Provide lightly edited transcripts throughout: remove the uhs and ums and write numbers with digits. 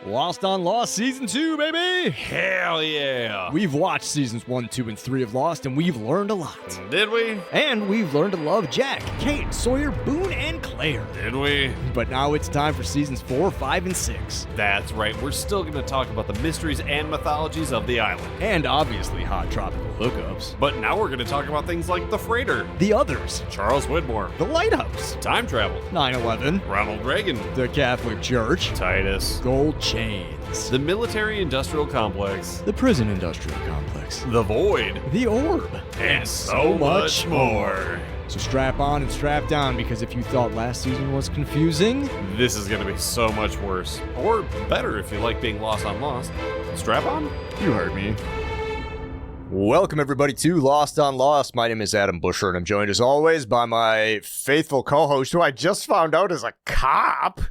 Lost on Lost Season 2, baby! Hell yeah! We've watched Seasons 1, 2, and 3 of Lost, and we've learned a lot. Did we? And we've learned to love Jack, Kate, Sawyer, Boone, and Claire. Did we? But now it's time for Seasons 4, 5, and 6. That's right, we're still going to talk about the mysteries and mythologies of the island. And obviously hot tropical hookups. But now we're going to talk about things like the freighter, The Others, Charles Widmore, The Lighthouse, time travel, 9/11, Ronald Reagan, the Catholic Church, Titus, Gold Chains, the military-industrial complex, the Prison Industrial Complex, the Void, the Orb, and so much more. So strap on and strap down, because if you thought last season was confusing, This is going to be so much worse. Or better if you like being lost on Lost. Strap on? you heard me. Welcome, everybody, to Lost on Lost. My name is Adam Busher, and I'm joined, as always, by my faithful co-host, who I just found out is a cop,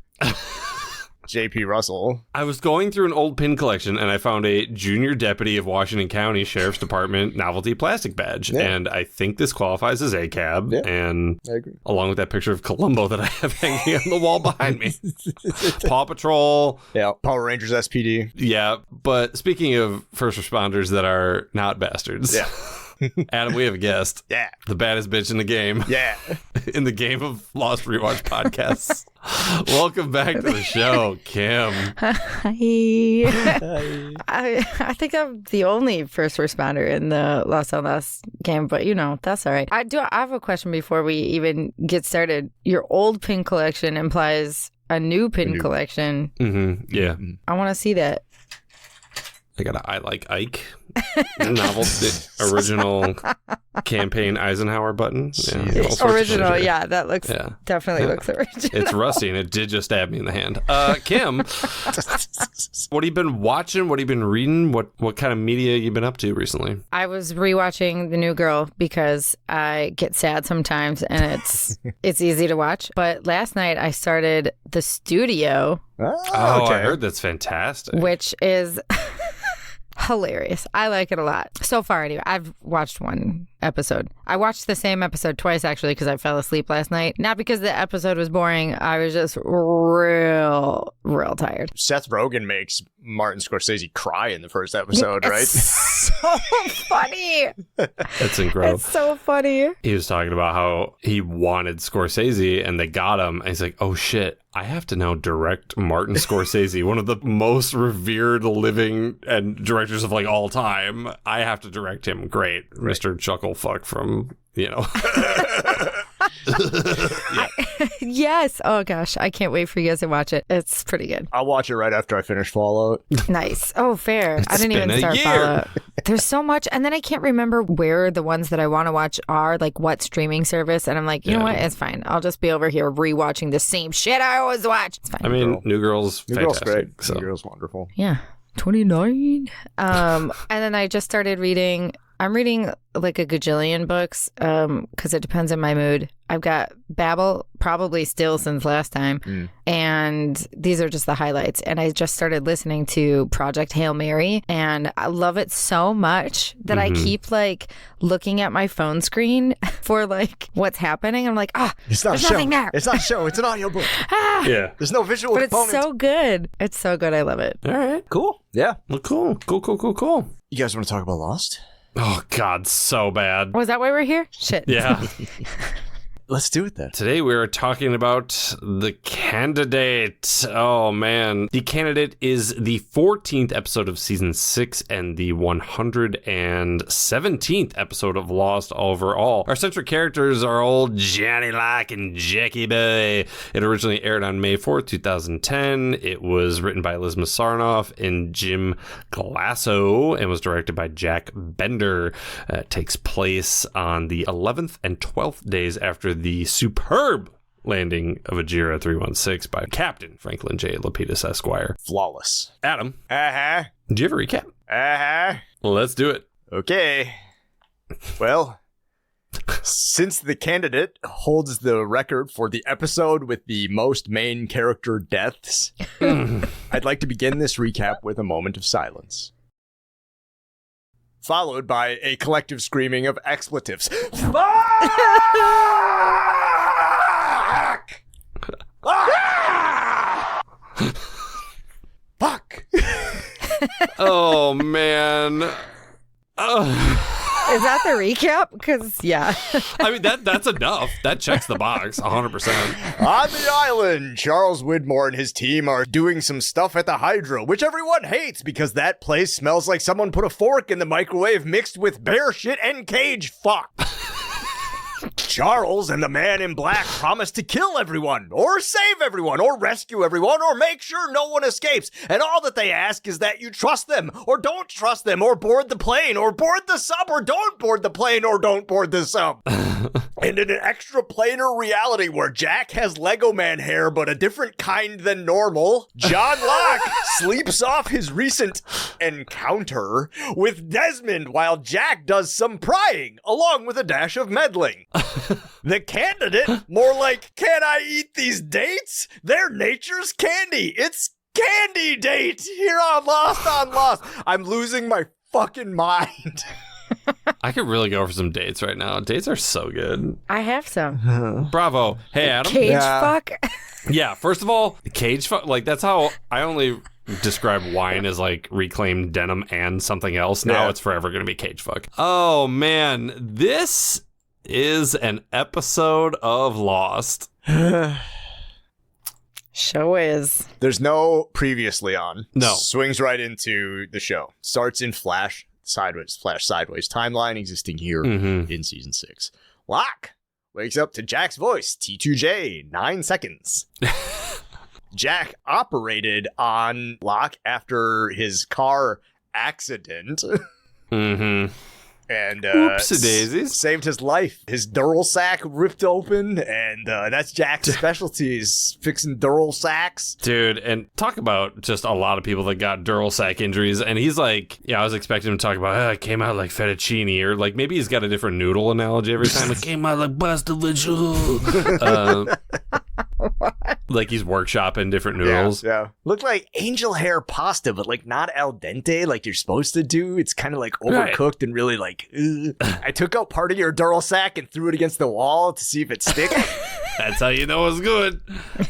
J.P. Russell. I was going through an old pin collection and I found a junior deputy of Washington County Sheriff's Department novelty plastic badge. Yeah. And I think this qualifies as ACAB. Yeah. And I agree. along with that picture of Columbo that I have hanging on the wall behind me. Paw Patrol. Yeah, Power Rangers SPD. Yeah. But speaking of first responders that are not bastards. Yeah. Adam, we have a guest. Yeah. The baddest bitch in the game. Yeah. In the game of Lost Rewatch Podcasts. Welcome back to the show, Kim. Hi. I think I'm the only first responder in the Lost on Lost game, but that's all right. I have a question before we even get started. Your old pin collection implies a new pin collection. Mm-hmm. Yeah. I want to see that. I got a I Like Ike novel, the original campaign Eisenhower button. Yeah, all sorts of Original, shit. yeah, that looks definitely looks original. It's rusty and it did just stab me in the hand. Kim, what have you been watching? What have you been reading? What kind of media have you been up to recently? I was rewatching The New Girl because I get sad sometimes and it's easy to watch. But last night I started The Studio, Oh, okay. I heard that's fantastic. which is hilarious. I like it a lot. So far, anyway. I've watched one episode. I watched the same episode twice, actually, because I fell asleep last night. Not because the episode was boring. I was just real tired. Seth Rogen makes Martin Scorsese cry in the first episode, right? So funny. That's incredible. It's so funny. He was talking about how he wanted Scorsese and they got him. And he's like, oh shit, I have to now direct Martin Scorsese, one of the most revered living and directors of like all time. I have to direct him. Great. Right. Mr. Chucklefuck from, Yes. Oh gosh, I can't wait for you guys to watch it. It's pretty good. I'll watch it right after I finish Fallout. Nice. Oh, fair. I didn't been even a start year. Fallout. There's so much, and then I can't remember where the ones that I want to watch are, like what streaming service. And I'm like, you know what? It's fine. I'll just be over here rewatching the same shit I always watch. It's fine. I mean, New Girl's fantastic. Great. So. New Girl's wonderful. Yeah. 29. And then I just started reading. I'm reading like a gajillion books because it depends on my mood. I've got Babel, probably still since last time. And these are just the highlights. And I just started listening to Project Hail Mary. And I love it so much that I keep like looking at my phone screen for like what's happening. I'm like, It's not a there's show. nothing there. It's not a show. It's an audiobook. Yeah. There's no visual But it's component. so good. It's so good. I love it. All right. Cool. Yeah. Well, cool. You guys want to talk about Lost? Oh, God, so bad. Was that why we're here? Shit. Yeah. Let's do it then. Today we are talking about The Candidate. Oh, man. The Candidate is the 14th episode of Season 6 and the 117th episode of Lost overall. Our central characters are old Johnny Locke and Jackie Boy. It originally aired on May 4th, 2010. It was written by Elizabeth Sarnoff and Jim Glasso and was directed by Jack Bender. It takes place on the 11th and 12th days after the superb landing of Ajira 316 by Captain Franklin J. Lapidus, Esquire. Flawless. Adam, Uh-huh. do you have a recap? Uh-huh. Let's do it. Okay. Well, since The Candidate holds the record for the episode with the most main character deaths, I'd like to begin this recap with a moment of silence, followed by a collective screaming of expletives. Fuck! Ah! Fuck! Oh, man. Is that the recap? Because, yeah. I mean, that's enough. That checks the box, 100%. On the island, Charles Widmore and his team are doing some stuff at the Hydro, which everyone hates because that place smells like someone put a fork in the microwave mixed with bear shit and cage fuck. Charles and the man in black promise to kill everyone, or save everyone, or rescue everyone, or make sure no one escapes. And all that they ask is that you trust them, or don't trust them, or board the plane, or board the sub, or don't board the plane, or don't board the sub. And in an extra planar reality where Jack has Lego Man hair, but a different kind than normal, John Locke sleeps off his recent encounter with Desmond while Jack does some prying, along with a dash of meddling. The candidate, more like, can I eat these dates? They're nature's candy. It's Candy Date here on Lost. I'm losing my fucking mind. I could really go for some dates right now. Dates are so good. I have some. Bravo. Hey, Adam. Cage fuck? Yeah, first of all, cage fuck, like, that's how I only describe wine as, like, reclaimed denim and something else. Now it's forever going to be cage fuck. Oh, man. This is an episode of Lost. Show is. There's no previously on. No. Swings right into the show. Starts in Flash sideways timeline existing here in season 6. Locke wakes up to Jack's voice. T2J, 9 seconds. Jack operated on Locke after his car accident. And Oopsie-daisies. Saved his life. His dural sack ripped open, and that's Jack's specialties, fixing dural sacks. Dude, and talk about just a lot of people that got dural sack injuries, and he's like, I was expecting him to talk about, it came out like fettuccine, or like maybe he's got a different noodle analogy every time. It came out like pasta visual. Like he's workshopping different noodles. Yeah. Looked like angel hair pasta, but like not al dente like you're supposed to do. It's kind of like overcooked and really like, I took out part of your dural sack and threw it against the wall to see if it sticks. That's how you know it's good.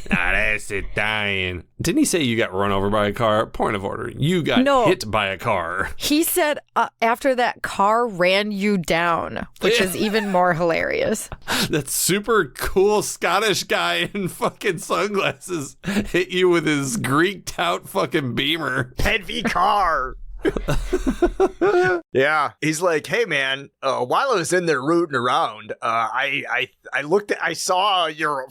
That's it, dying. Didn't he say you got run over by a car? Point of order. You got hit by a car. He said after that car ran you down, which is even more hilarious. That super cool Scottish guy in fucking sunglasses hit you with his Greeked out fucking Beamer. Heavy car. Yeah, he's like, hey man, while I was in there rooting around, I saw your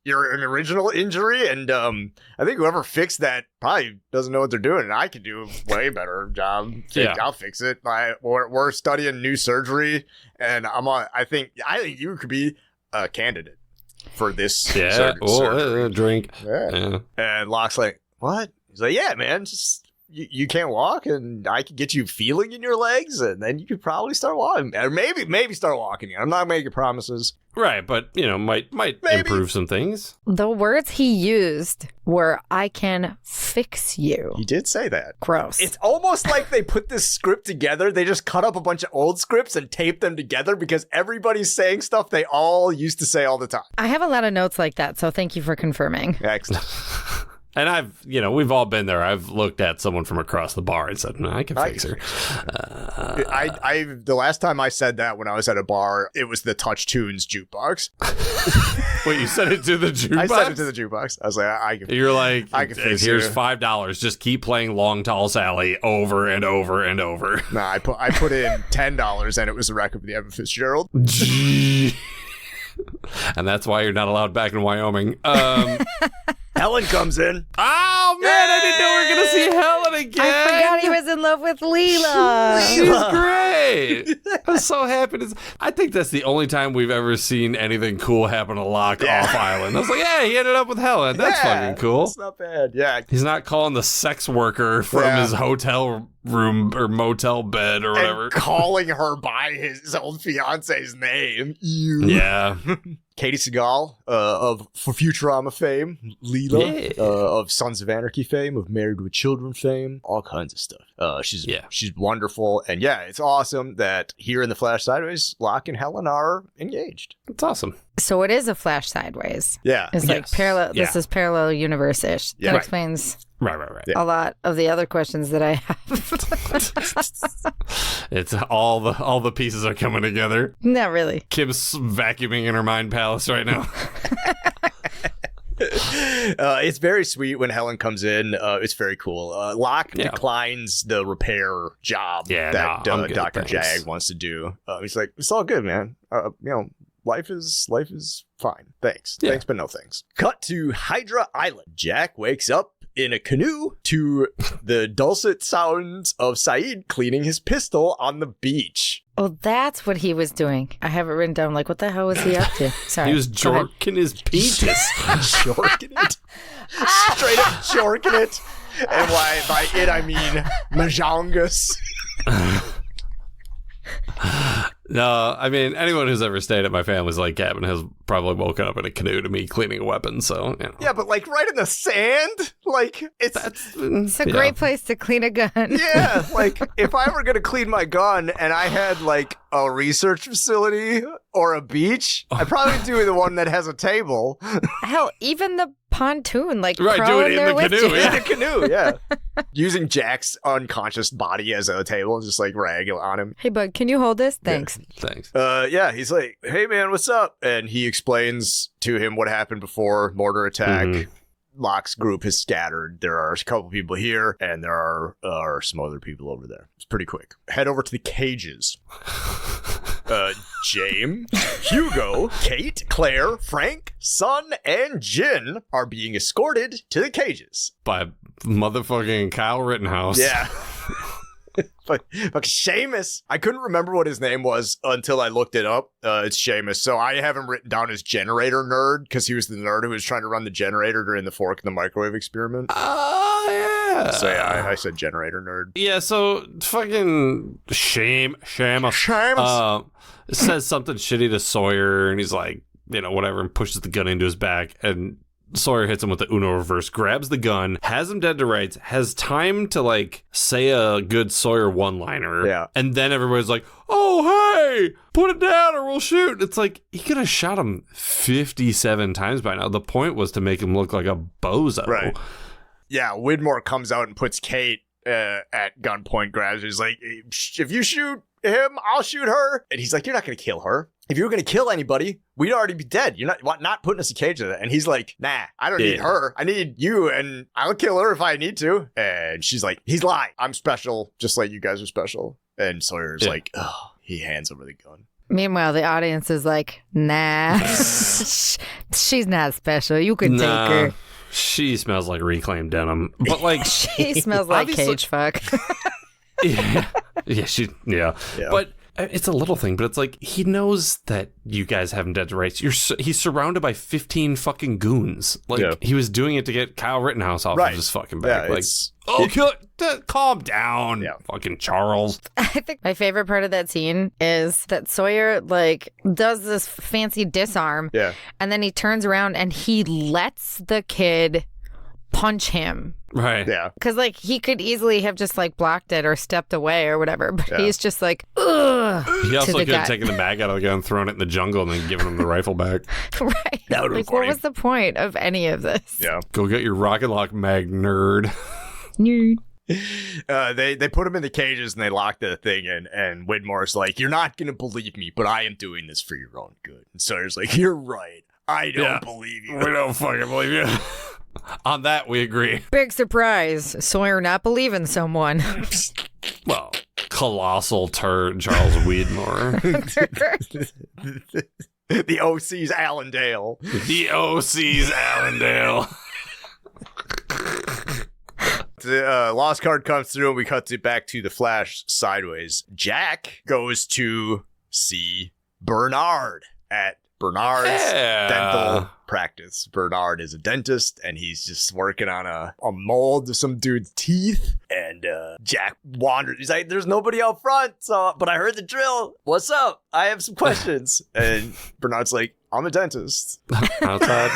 original injury, and I think whoever fixed that probably doesn't know what they're doing, and I could do a way better job. I'll fix it. We're studying new surgery, and I think you could be a candidate for this surgery. Drink. Yeah. And Locke's like, what? He's like, yeah, man, just. You can't walk, and I could get you feeling in your legs, and then you could probably start walking, or maybe start walking. I'm not making promises, right? But might improve some things. The words he used were, "I can fix you." He did say that. Gross. It's almost like they put this script together. They just cut up a bunch of old scripts and taped them together because everybody's saying stuff they all used to say all the time. I have a lot of notes like that, so thank you for confirming. Excellent. And we've all been there. I've looked at someone from across the bar and said, no, I can fix her. The last time I said that when I was at a bar, it was the Touch Tunes jukebox. Wait, you said it to the jukebox? I said it to the jukebox. I was like, You're like, I can fix here's you. $5. Just keep playing Long Tall Sally over and over and over. Nah, I put in $10 and it was a record of the Evan Fitzgerald. And that's why you're not allowed back in Wyoming. Helen comes in. Oh, man, I didn't know we were going to see Helen again. I forgot he was in love with Leela. She's great. I'm so happy. I think that's the only time we've ever seen anything cool happen to Locke off island. I was like, yeah, he ended up with Helen. That's fucking cool. That's not bad. Yeah. He's not calling the sex worker from his hotel room or motel bed or whatever. And calling her by his old fiance's name. Yeah. Katie Seagal of Futurama fame, Leela of Sons of Anarchy fame, of Married with Children fame, all kinds of stuff. She's wonderful, and it's awesome that here in the Flash Sideways, Locke and Helen are engaged. It's awesome. So it is a flash sideways. Yeah. It's like parallel. Yeah. This is parallel universe-ish. Yeah. That Right. explains Right. a lot of the other questions that I have. It's all the pieces are coming together. Not really. Kim's vacuuming in her mind palace right now. It's very sweet when Helen comes in. It's very cool. Locke declines the repair job that Dr. Jag wants to do. He's like, it's all good, man. Life is fine. Thanks. Yeah. Thanks, but no thanks. Cut to Hydra Island. Jack wakes up in a canoe to the dulcet sounds of Saeed cleaning his pistol on the beach. Oh, that's what he was doing. I have it written down. Like, what the hell was he up to? Sorry. He was jorking his peaches. Jorking it. Straight up jorking it. And by it, I mean Majongus. No, I mean, anyone who's ever stayed at my family's lake cabin has probably woken up in a canoe to me cleaning a weapon, so, you know. Yeah, but like right in the sand? Like, it's a great place to clean a gun. Yeah, like if I were going to clean my gun and I had like a research facility or a beach, I'd probably do the one that has a table. Hell, even the pontoon, like right, crawl do it in there in the with canoe. you. In the canoe, yeah. Using Jack's unconscious body as a table and just like rag on him. Hey, bud, can you hold this? Thanks. Thanks. Yeah, he's like, hey man, what's up? And he explains to him what happened before mortar attack. Mhm. Locke's group has scattered. There are a couple people here, and there are some other people over there. It's pretty quick. Head over to the cages. James, Hugo, Kate, Claire, Frank, Sun, and Jin are being escorted to the cages. By motherfucking Kyle Rittenhouse. Yeah. Fuck Seamus. I couldn't remember what his name was until I looked it up. It's Seamus. So I have him written down as generator nerd because he was the nerd who was trying to run the generator during the fork in the microwave experiment. Oh, yeah. So yeah, I said generator nerd. Yeah, so fucking Seamus says something shitty to Sawyer, and he's like, whatever, and pushes the gun into his back, and Sawyer hits him with the Uno reverse, grabs the gun, has him dead to rights, has time to like say a good Sawyer one-liner, Yeah. and then everybody's like, oh, hey, put it down or we'll shoot. It's like, he could have shot him 57 times by now. The point was to make him look like a bozo. Right. Yeah, Widmore comes out and puts Kate at gunpoint, grabs her. He's like, if you shoot him, I'll shoot her. And he's like, you're not going to kill her. If you were going to kill anybody, we'd already be dead. You're not putting us in a cage with it. And he's like, nah, I don't need her. I need you, and I'll kill her if I need to. And she's like, he's lying. I'm special, just like you guys are special. And Sawyer's like, oh, he hands over the gun. Meanwhile, the audience is like, nah, she's not special. You can take her. She smells like reclaimed denim. But like, She smells like cage fuck. yeah. But it's a little thing, but it's like, he knows that you guys have him dead to rights. He's surrounded by 15 fucking goons. Like, he was doing it to get Kyle Rittenhouse off of his fucking back. Calm down, fucking Charles. I think my favorite part of that scene is that Sawyer does this fancy disarm, and then he turns around and he lets the kid punch him. Right. Yeah. Because he could easily have just blocked it or stepped away or whatever, but he's just like, ugh. He also could have taken the mag out of the gun, thrown it in the jungle, and then given him the rifle back. Right. That would have been funny. What was the point of any of this? Yeah. Go get your rocket lock mag, nerd. Nerd. They put him in the cages and they lock the thing in, and Widmore's like, you're not gonna believe me, but I am doing this for your own good. And Sawyer's like, you're right. I don't believe you. We don't fucking believe you. On that, we agree. Big surprise. Sawyer not believing someone. Well, colossal turd Charles Widmore. The OC's Allendale. The OC's Allendale. The Lost card comes through and we cut it back to the Flash sideways. Jack goes to see Bernard at Bernard's dental practice. Bernard is a dentist and he's just working on a mold of some dude's teeth. And Jack wanders. He's like, there's nobody out front, but I heard the drill. What's up? I have some questions. And Bernard's like, I'm a dentist. Outside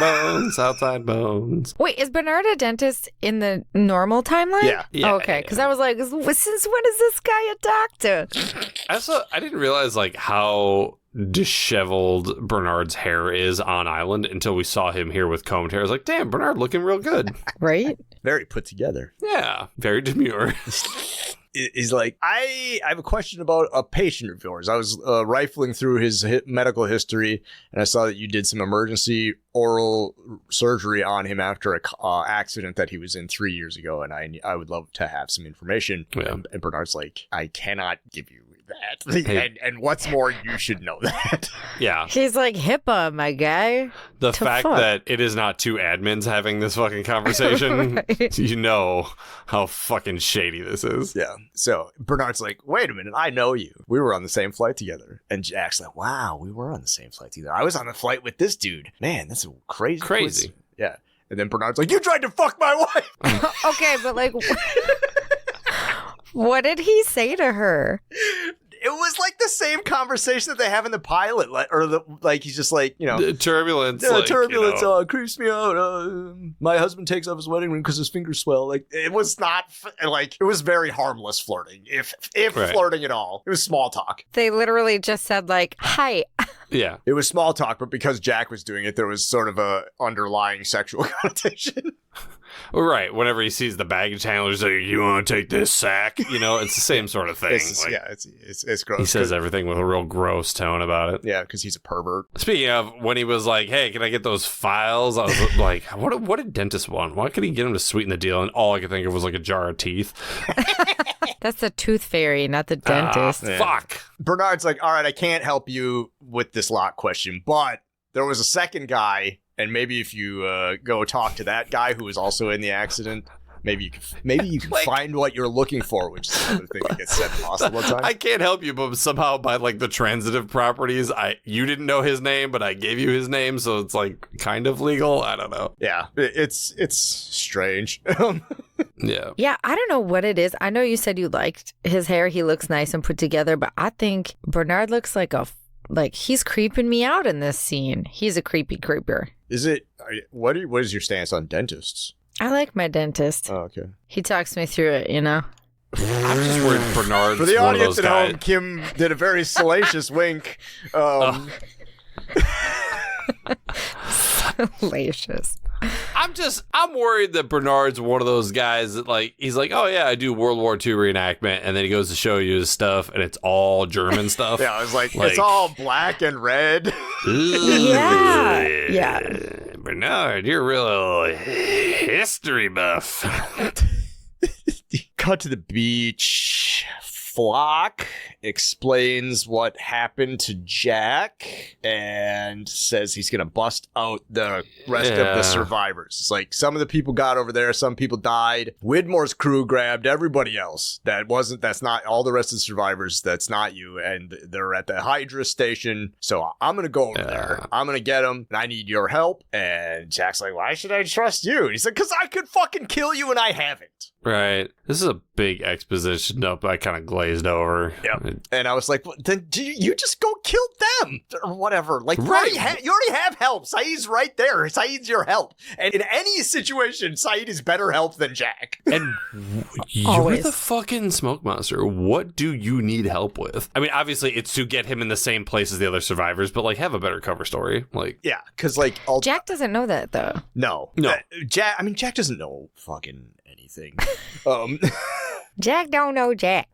bones. Wait, is Bernard a dentist in the normal timeline? Yeah. Okay, because I was like, since when is this guy a doctor? I didn't realize like how disheveled Bernard's hair is on Island until we saw him here with combed hair. I was like, damn, Bernard looking real good. Right? Very put together. Yeah, very demure. He's like, I have a question about a patient of yours. I was rifling through his medical history, and I saw that you did some emergency oral surgery on him after a accident that he was in 3 years ago, and I would love to have some information. Yeah. And Bernard's like, I cannot give you that. Hey. And what's more, you should know that. Yeah. He's like, HIPAA, my guy. The fact that it is not two admins having this fucking conversation, Right. You know how fucking shady this is. Yeah. So Bernard's like, wait a minute, I know you. We were on the same flight together. And Jack's like, wow, we were on the same flight together. I was on the flight with this dude. Man, that's a crazy. Yeah. And then Bernard's like, you tried to fuck my wife. Okay, but like, what did he say to her? It was like the same conversation that they have in the pilot, he's just like, you know, The turbulence. turbulence You know. creeps me out. My husband takes off his wedding ring because his fingers swell. Like, it was not it was very harmless flirting, if Right. flirting at all. It was small talk. They literally just said like, hi. Yeah. It was small talk, but because Jack was doing it, there was sort of a underlying sexual connotation. Right. Whenever he sees the baggage handler, he's like, you want to take this sack? You know, it's the same sort of thing. It's gross. He says everything with a real gross tone about it. Yeah, because he's a pervert. Speaking of, when he was like, hey, can I get those files? I was like, what did dentist want? Why could he get him to sweeten the deal? And all I could think of was like a jar of teeth. That's the tooth fairy, not the dentist. Yeah. Fuck. Bernard's like, all right, I can't help you with this lot question, but there was a second guy, and maybe if you go talk to that guy who was also in the accident, maybe you can Like- find what you're looking for, which is another thing that gets said in Lost all the time. I can't help you, but somehow by like the transitive properties, you didn't know his name, but I gave you his name, so it's like kind of legal. I don't know. Yeah, it's strange. Yeah. Yeah, I don't know what it is. I know you said you liked his hair. He looks nice and put together, but I think Bernard looks like he's creeping me out in this scene. He's a creepy creeper. Is it? What is your stance on dentists? I like my dentist. Oh, okay. He talks me through it, you know? I'm just worried Bernard's For the one of audience those at guys. home, Kim did a very salacious wink. Salacious. I'm worried that Bernard's one of those guys that like, he's like, oh yeah, I do World War II reenactment. And then he goes to show you his stuff and it's all German stuff. Yeah, I was like, it's all black and red. Yeah. Bernard, you're a real history buff. Cut to the beach. Flock explains what happened to Jack and says he's going to bust out the rest of the survivors. It's like some of the people got over there, some people died. Widmore's crew grabbed everybody else. That's not all the rest of the survivors. That's not you. And they're at the Hydra station. So I'm going to go over there. I'm going to get them and I need your help. And Jack's like, why should I trust you? And he's like, because I could fucking kill you and I haven't. Right. This is a big exposition dump I kind of glazed over. Yeah. And I was like, well, then you just go kill them or whatever. Like, Right. you already have help. Saeed's right there. Saeed's your help. And in any situation, Saeed is better help than Jack. And you're Always. the fucking smoke monster. What do you need help with? I mean, obviously, it's to get him in the same place as the other survivors, but like, have a better cover story. Like, Yeah, because like Jack doesn't know that, though. No. Jack doesn't know fucking anything. Jack don't know Jack.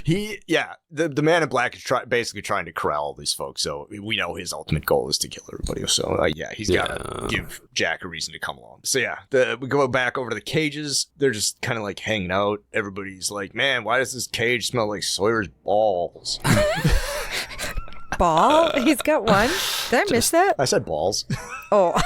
The man in black is basically trying to corral all these folks. So we know his ultimate goal is to kill everybody. So he's got to give Jack a reason to come along. So we go back over to the cages. They're just kind of like hanging out. Everybody's like, man, why does this cage smell like Sawyer's balls? Ball? He's got one? Did I miss that? I said balls. Oh.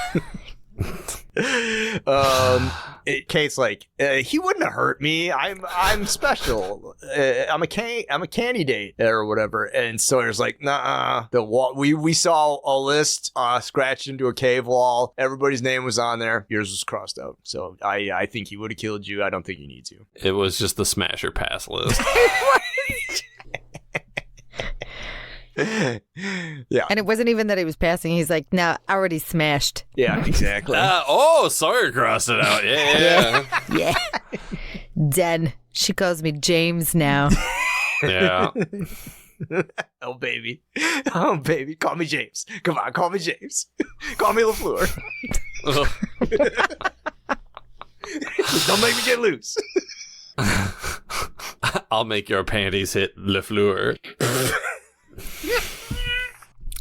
Kate's like, he wouldn't have hurt me. I'm special. I'm a candidate or whatever. And Sawyer's like, nah. We saw a list scratched into a cave wall. Everybody's name was on there. Yours was crossed out. So I think he would have killed you. I don't think he needs you. it was just the smash or pass list. Yeah. And it wasn't even that he was passing. He's like, no, already smashed. Yeah, exactly. Sawyer crossed it out. Yeah. Yeah. Den. She calls me James now. Yeah. Oh, baby. Oh, baby. Call me James. Come on, call me James. Call me LaFleur. Don't make me get loose. I'll make your panties hit LaFleur.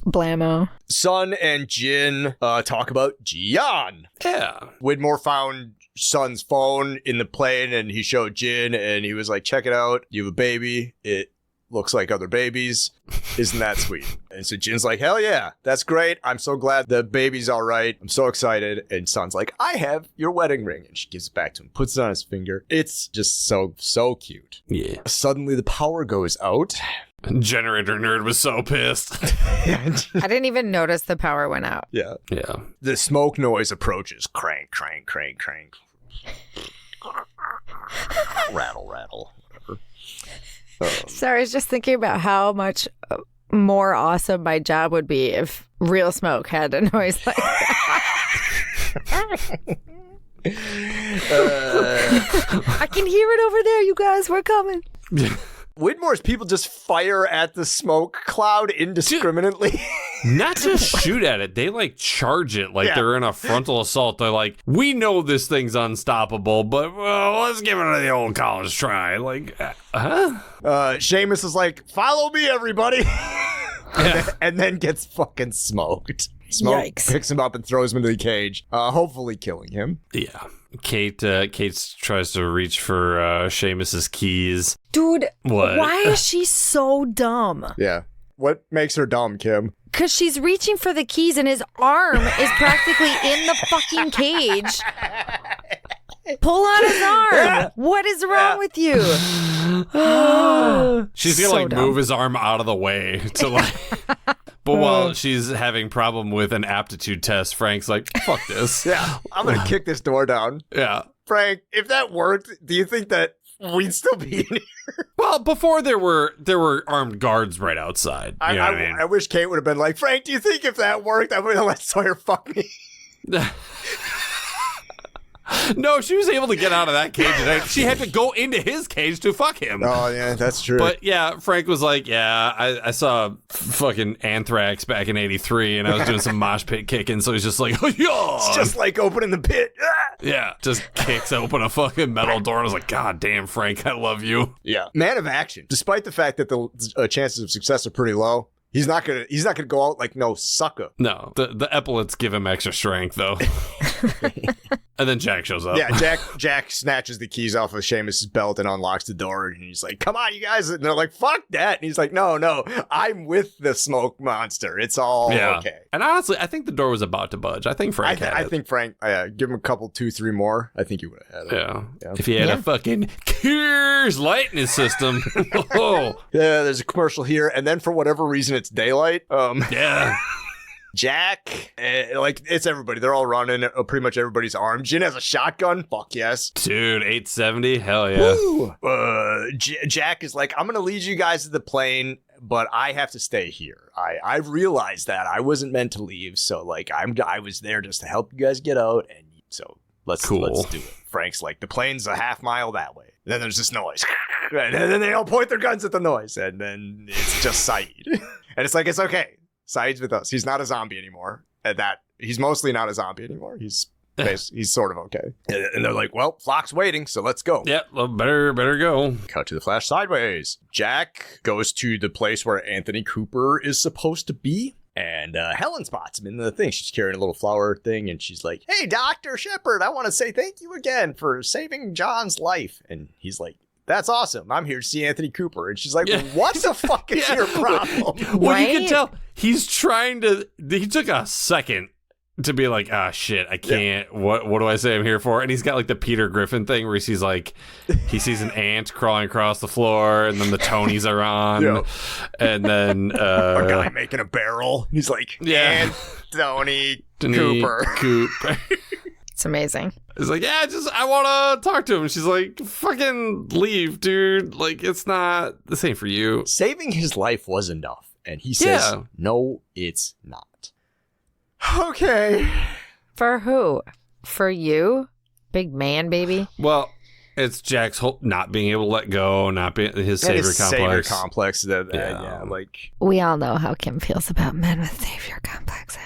Blammo. Sun and Jin talk about Jian. Yeah. Widmore found Sun's phone in the plane, and he showed Jin, and he was like, check it out. You have a baby. It looks like other babies. Isn't that sweet? And so Jin's like, hell yeah, that's great. I'm so glad the baby's all right. I'm so excited. And Sun's like, I have your wedding ring. And she gives it back to him, puts it on his finger. It's just so cute. Yeah. Suddenly the power goes out. Generator nerd was so pissed. I didn't even notice the power went out. Yeah. Yeah. The smoke noise approaches. Crank, crank, crank, crank. Rattle, rattle. Sorry, I was just thinking about how much more awesome my job would be if real smoke had a noise like that. I can hear it over there, you guys. We're coming. Widmore's people just fire at the smoke cloud indiscriminately. Not just shoot at it, they like charge it like they're in a frontal assault. They're like, we know this thing's unstoppable, but let's give it the old college try. Like, huh? Seamus is like, follow me, everybody. and then gets fucking smoked. Smoke Yikes. Picks him up and throws him into the cage, hopefully killing him. Yeah. Kate tries to reach for Seamus's keys. Dude, What? why is she so dumb? Yeah. What makes her dumb, Kim? Because she's reaching for the keys and his arm is practically in the fucking cage. Pull on his arm. Yeah. What is wrong with you? She's gonna So like dumb. move his arm out of the way to like. But while she's having problem with an aptitude test, Frank's like, fuck this. Yeah. I'm going to kick this door down. Yeah. Frank, if that worked, do you think that we'd still be in here? Well, before there were armed guards right outside. You know what I mean? I wish Kate would have been like, Frank, do you think if that worked, I would have let Sawyer fuck me? No, she was able to get out of that cage. And she had to go into his cage to fuck him. Oh, yeah, that's true. But yeah, Frank was like, yeah, I saw fucking Anthrax back in '83 and I was doing some mosh pit kicking. So he's just like, oh, yeah. It's just like opening the pit. Ah! Yeah, just kicks open a fucking metal door. And I was like, God damn, Frank, I love you. Yeah. Man of action. Despite the fact that the chances of success are pretty low, he's not gonna go out like no sucker. No, the epaulets give him extra strength, though. And then Jack shows up. Yeah, Jack snatches the keys off of Seamus's belt and unlocks the door, and he's like, come on, you guys. And they're like, fuck that. And he's like, no, I'm with the smoke monster. It's all okay. And honestly, I think the door was about to budge. I think Frank had it. I think Frank, give him a couple, 2-3 more. I think he would have had it. Yeah. If he had a fucking Kears light in his system. Oh. Yeah, there's a commercial here, and then for whatever reason, it's daylight. Yeah. Jack, it's everybody. They're all running. Pretty much everybody's armed. Jin has a shotgun. Fuck yes. Dude, 870? Hell yeah. Woo! Jack is like, I'm going to lead you guys to the plane, but I have to stay here. I realized that I wasn't meant to leave, so like I was there just to help you guys get out, and so let's do it. Frank's like, the plane's a half mile that way. And then there's this noise. And then they all point their guns at the noise, and then it's just Saeed. And it's like, it's okay. Saeed's with us. He's not a zombie anymore. He's mostly not a zombie anymore. He's sort of okay. And they're like, well, Flock's waiting, so let's go. Yeah, well, better go. Cut to the flash sideways. Jack goes to the place where Anthony Cooper is supposed to be. And Helen spots him in the thing. She's carrying a little flower thing, and she's like, hey, Dr. Shepard, I want to say thank you again for saving John's life. And he's like, that's awesome. I'm here to see Anthony Cooper. And she's like, what the fuck is your problem? Well, you can tell he took a second to be like, shit, I can't. Yeah. What do I say I'm here for? And he's got like the Peter Griffin thing where he sees an ant crawling across the floor, and then the Tonys are on. Yeah. And then a guy making a barrel. He's like, Anthony Cooper. It's amazing. It's like, I want to talk to him. She's like, fucking leave, dude. Like, this ain't for you. Saving his life was enough. And he says, no, it's not. Okay. For who? For you? Big man, baby? Well, it's Jack's whole not being able to let go, not being his savior complex. Savior complex. Like we all know how Kim feels about men with savior complexes.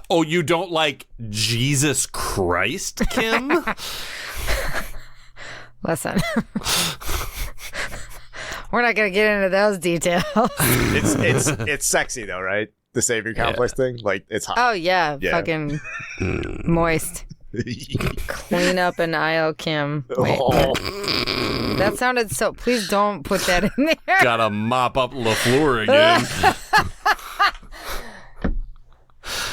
Oh, you don't like Jesus Christ, Kim? Listen. We're not gonna get into those details. It's sexy though, right? The savior complex thing, like it's hot. Oh yeah. Fucking moist. Clean up an aisle, Kim. Wait, that sounded so. Please don't put that in there. Gotta mop up LaFleur again.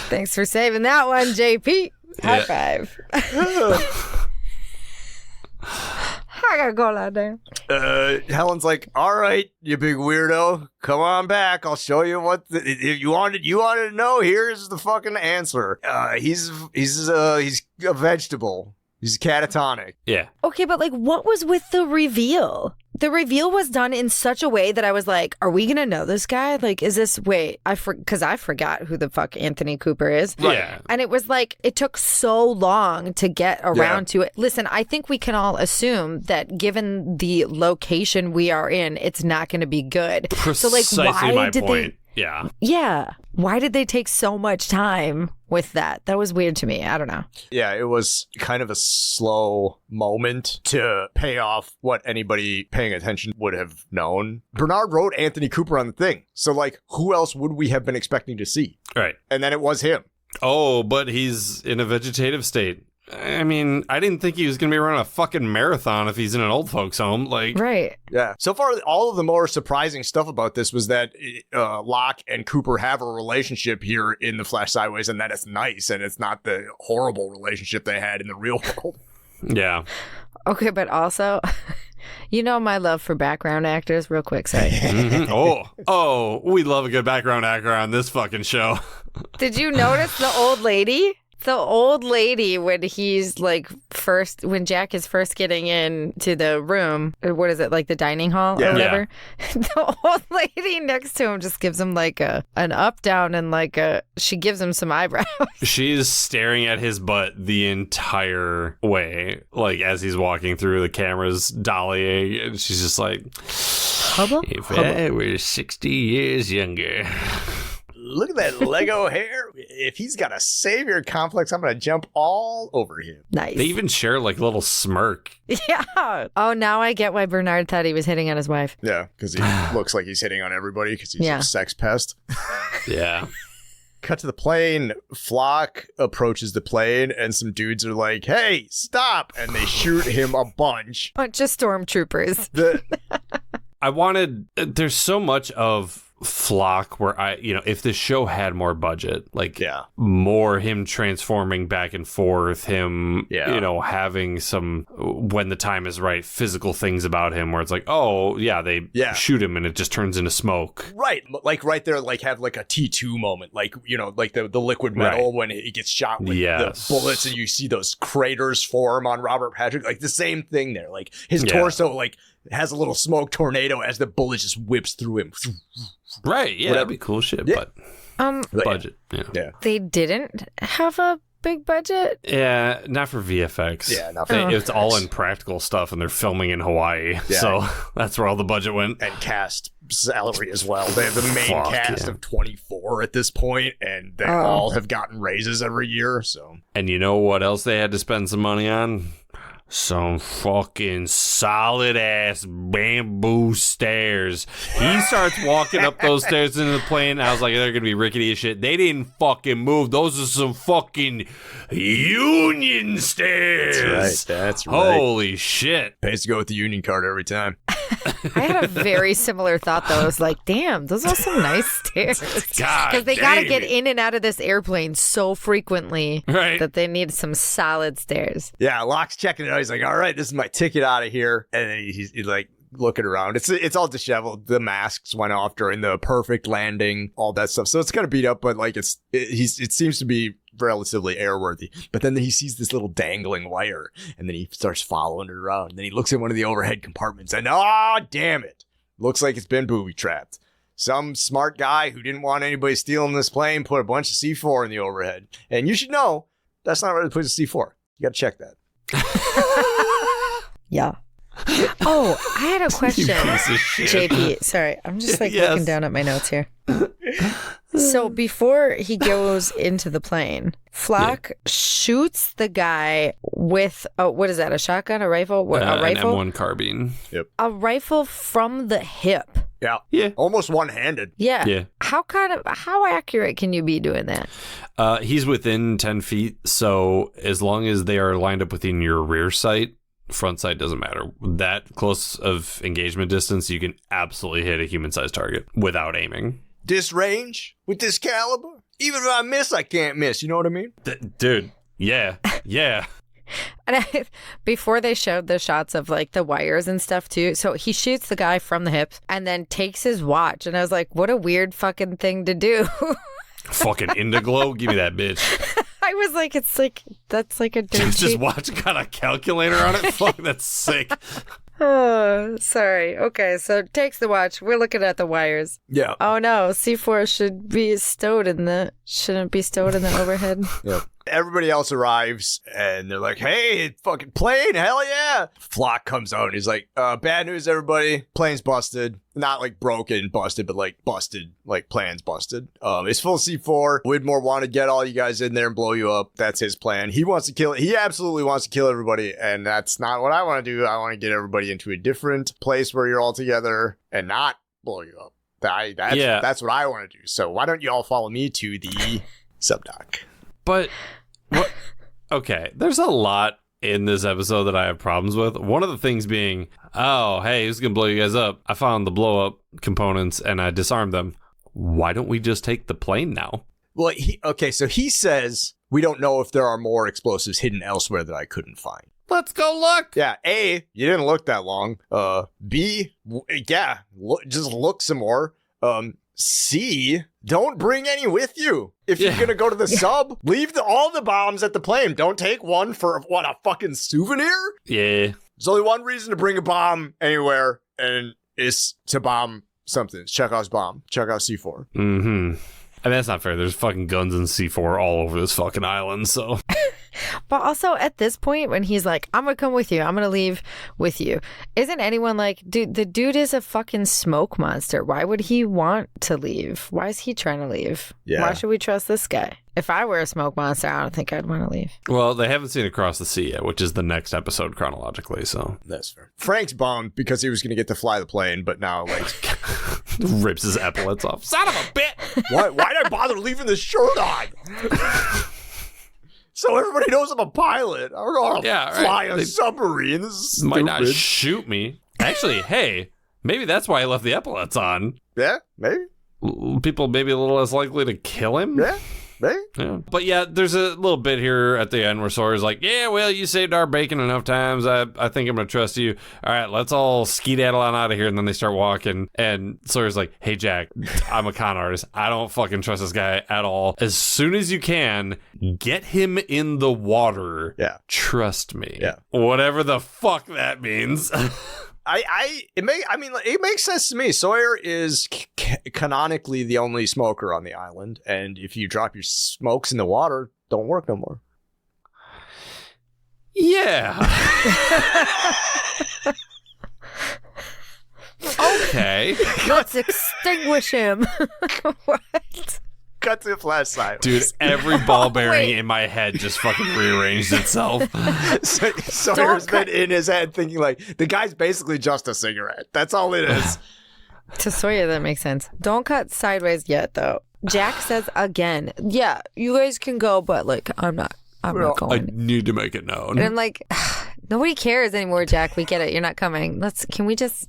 Thanks for saving that one, JP. High five. I gotta go lie down. Helen's like, all right, you big weirdo, come on back. I'll show you what if you wanted to know. Here's the fucking answer. He's a vegetable. He's catatonic. Yeah. Okay, but like, what was with the reveal? The reveal was done in such a way that I was like, are we gonna know this guy? Like, is this, wait, because I forgot who the fuck Anthony Cooper is. Yeah. And it was like, it took so long to get around to it. Listen, I think we can all assume that given the location we are in, it's not gonna be good. Precisely so like, why my did point. Yeah. Why did they take so much time with that? That was weird to me. I don't know. Yeah, it was kind of a slow moment to pay off what anybody paying attention would have known. Bernard wrote Anthony Cooper on the thing. So, like, who else would we have been expecting to see? Right. And then it was him. Oh, but he's in a vegetative state. I mean, I didn't think he was going to be running a fucking marathon if he's in an old folks home. Like, right. Yeah. So far, all of the more surprising stuff about this was that Locke and Cooper have a relationship here in The Flash Sideways, and that it's nice, and it's not the horrible relationship they had in the real world. Yeah. Okay, but also, you know my love for background actors. Real quick, sorry. Mm-hmm. Oh, we love a good background actor on this fucking show. Did you notice the old lady? The old lady, when he's like when Jack is first getting into the room, or what is it, like the dining hall or whatever? Yeah. The old lady next to him just gives him like an up down and she gives him some eyebrows. She's staring at his butt the entire way, like as he's walking through, the camera's dollying, and she's just like, if I were 60 years younger. Look at that Lego hair. If he's got a savior complex, I'm going to jump all over him. Nice. They even share like a little smirk. Yeah. Oh, now I get why Bernard thought he was hitting on his wife. Yeah, because he looks like he's hitting on everybody because he's a sex pest. Yeah. Cut to the plane. Flock approaches the plane, and some dudes are like, hey, stop. And they shoot him a bunch. Bunch of stormtroopers. There's so much of Flock where if this show had more budget, more him transforming back and forth, him having some, when the time is right, physical things about him where it's like, they shoot him and it just turns into smoke, right? Like right there, like have like a T2 moment, like like the liquid metal when he gets shot with the bullets and you see those craters form on Robert Patrick, like the same thing there, like his torso like has a little smoke tornado as the bullet just whips through him. Right, yeah, that'd be cool shit, but budget. Yeah. They didn't have a big budget? Yeah, not for VFX. Yeah, not for it's all in practical stuff, and they're filming in Hawaii, so that's where all the budget went. And cast salary as well. They have the main cast of 24 at this point, and they all have gotten raises every year, so. And you know what else they had to spend some money on? Some fucking solid ass bamboo stairs. He starts walking up those stairs into the plane. I was like, they're gonna be rickety as shit. They didn't fucking move. Those are some fucking Union stairs. That's right. Holy shit. Pays to go with the Union card every time. I had a very similar thought, though. I was like, damn, those are some nice stairs. Because they got to get in and out of this airplane so frequently that they need some solid stairs. Yeah, Locke's checking it out. He's like, all right, this is my ticket out of here. And then he's like looking around. It's all disheveled. The masks went off during the perfect landing, all that stuff. So it's kind of beat up, but like it seems to be relatively airworthy. But then he sees this little dangling wire, and then he starts following it around. And then he looks in one of the overhead compartments, and damn it, looks like it's been booby trapped. some smart guy who didn't want anybody stealing this plane put a bunch of C4 in the overhead. And you should know that's not really the place of C4. You got to check that. Yeah. Oh, I had a question. piece of shit. JP, sorry. I'm just like Yes. looking down at my notes here. So before he goes into the plane, Flock shoots the guy with, what is that, a shotgun, a rifle? A rifle? An M1 carbine. A rifle from the hip. Yeah. Yeah. Almost one-handed. Yeah. Yeah. How accurate can you be doing that? He's within 10 feet, so as long as they are lined up within your rear sight, front sight doesn't matter. That close of engagement distance, you can absolutely hit a human-sized target without aiming. This range with this caliber, even if I miss, I can't miss. You know what I mean? Dude, yeah. And before they showed the shots of like the wires and stuff too, so he shoots the guy from the hip and then takes his watch, and I was like, what a weird fucking thing to do. Fucking Indiglo, give me that bitch. I was like, that's like a dirty. Just watch, got a calculator on it. Fuck, that's sick. Oh, sorry. Okay, so takes the watch. We're looking at the wires. Yeah. Oh no, C4 shouldn't be stowed in the overhead. Yeah. Everybody else arrives and they're like, hey, fucking plane, hell yeah. Flock comes out and he's like, bad news, everybody. Plane's busted. Not like broken, busted, but like busted, like plan's busted. It's full C4. Widmore want to get all you guys in there and blow you up. That's his plan. He wants to kill it. He absolutely wants to kill everybody. And that's not what I want to do. I want to get everybody into a different place where you're all together and not blow you up. That's what I want to do. So why don't you all follow me to the subdoc? But what? Okay, there's a lot in this episode that I have problems with. One of the things being, oh, hey, who's gonna blow you guys up? I found the blow up components and I disarmed them. Why don't we just take the plane now? Well, so he says we don't know if there are more explosives hidden elsewhere that I couldn't find. Let's go look. Yeah, A, you didn't look that long. B, just look some more. C, don't bring any with you. If you're gonna go to the sub, leave all the bombs at the plane. Don't take one for, what, a fucking souvenir? Yeah. There's only one reason to bring a bomb anywhere, and it's to bomb something. It's Chekhov's bomb. Chekhov's C4. Mm-hmm. I mean, that's not fair. There's fucking guns and C4 all over this fucking island, so... But also at this point, when he's like, I'm going to come with you, I'm going to leave with you, isn't anyone like, dude, the dude is a fucking smoke monster. Why would he want to leave? Why is he trying to leave? Yeah. Why should we trust this guy? If I were a smoke monster, I don't think I'd want to leave. Well, they haven't seen Across the Sea yet, which is the next episode chronologically, so... That's fair. Frank's bummed because he was going to get to fly the plane, but now, like... rips his epaulets off. Son of a bitch! Why did I bother leaving the shirt on? So everybody knows I'm a pilot. I don't know how to fly a submarine. This is stupid. Might not shoot me. Actually, hey, maybe that's why he left the epaulets on. Yeah, maybe. People may be a little less likely to kill him. Yeah, maybe. Yeah. But yeah, there's a little bit here at the end where Sawyer's like, yeah, well, you saved our bacon enough times. I think I'm going to trust you. All right, let's all skedaddle on out of here. And then they start walking. And Sawyer's like, hey, Jack, I'm a con artist. I don't fucking trust this guy at all. As soon as you can, get him in the water. Yeah. Trust me. Yeah. Whatever the fuck that means. It makes sense to me. Sawyer is canonically the only smoker on the island, and if you drop your smokes in the water, don't work no more. Yeah. Okay. Let's extinguish him. What? Cut to the flash side. Dude, every ball bearing in my head just fucking rearranged itself. Sawyer's been in his head thinking like, the guy's basically just a cigarette. That's all it is. To Sawyer, that makes sense. Don't cut sideways yet, though. Jack says again, yeah, you guys can go, but like, I'm not going. I need to make it known. And I'm like, nobody cares anymore, Jack. We get it. You're not coming. Can we just...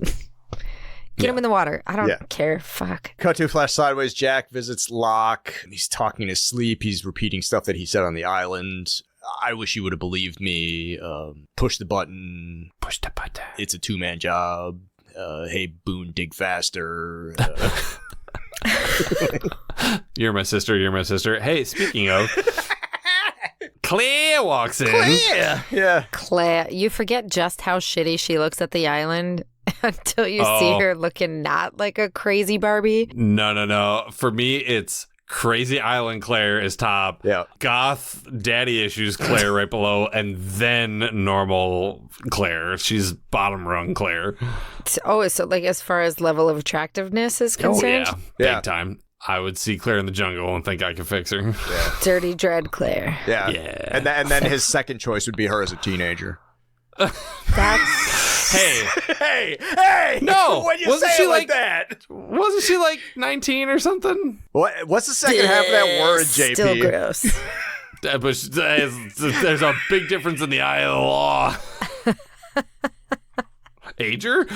Get him in the water. I don't care. Fuck. Cut to flash sideways. Jack visits Locke. He's talking in his sleep. He's repeating stuff that he said on the island. I wish you would have believed me. Push the button. Push the button. It's a two-man job. Hey, Boone, dig faster. You're my sister. You're my sister. Hey, speaking of... Claire walks in. Claire! Yeah. Claire. You forget just how shitty she looks at the island. until you see her looking not like a crazy Barbie. No. For me, it's Crazy Island Claire is top. Yeah. Goth Daddy Issues Claire right below, and then normal Claire. She's bottom rung Claire. Oh, so like as far as level of attractiveness is concerned? Oh, yeah. Big time. I would see Claire in the jungle and think I could fix her. Yeah. Dirty Dread Claire. Yeah. Yeah. And then his second choice would be her as a teenager. That's Hey! No! When you Wasn't say she it like that. Wasn't she like 19 or something? What's the second half of that word, JP? still gross. But there's a big difference in the eye of the law. Ager?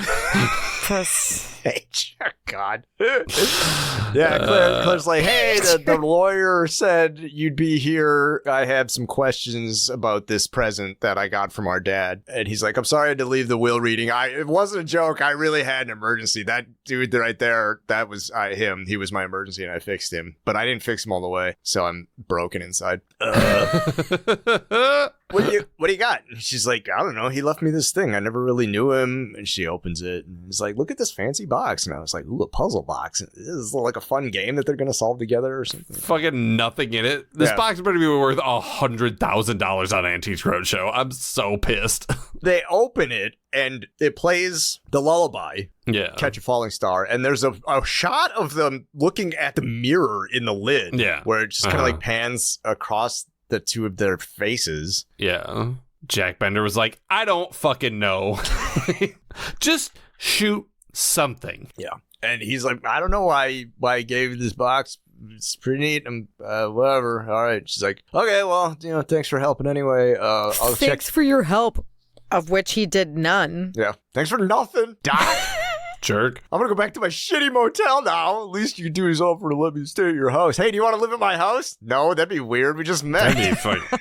God. Yeah, Claire's like, hey, the lawyer said you'd be here. I have some questions about this present that I got from our dad. And he's like, I'm sorry I had to leave the will reading. It wasn't a joke. I really had an emergency. That dude right there, that was him. He was my emergency and I fixed him. But I didn't fix him all the way. So I'm broken inside. What do you got? And she's like, I don't know. He left me this thing. I never really knew him. And she opens it and he's like, look at this fancy box. And I was like, ooh, a puzzle box. This is like a fun game that they're going to solve together or something. Fucking nothing in it. This box better be worth $100,000 on Antiques Roadshow. I'm so pissed. They open it and it plays the lullaby. Yeah. Catch a Falling Star. And there's a shot of them looking at the mirror in the lid. Yeah. Where it just kind of like pans across the two of their faces. Yeah. Jack Bender was like, I don't fucking know. Just shoot something. Yeah. And he's like, I don't know why he gave you this box. It's pretty neat. Whatever. All right. She's like, okay, well, thanks for helping anyway. I'll check. Thanks for your help, of which he did none. Yeah. Thanks for nothing. Die. Jerk. I'm going to go back to my shitty motel now. At least you can do is offer to let me stay at your house. Hey, do you want to live at my house? No, that'd be weird. We just met. That'd be fucking...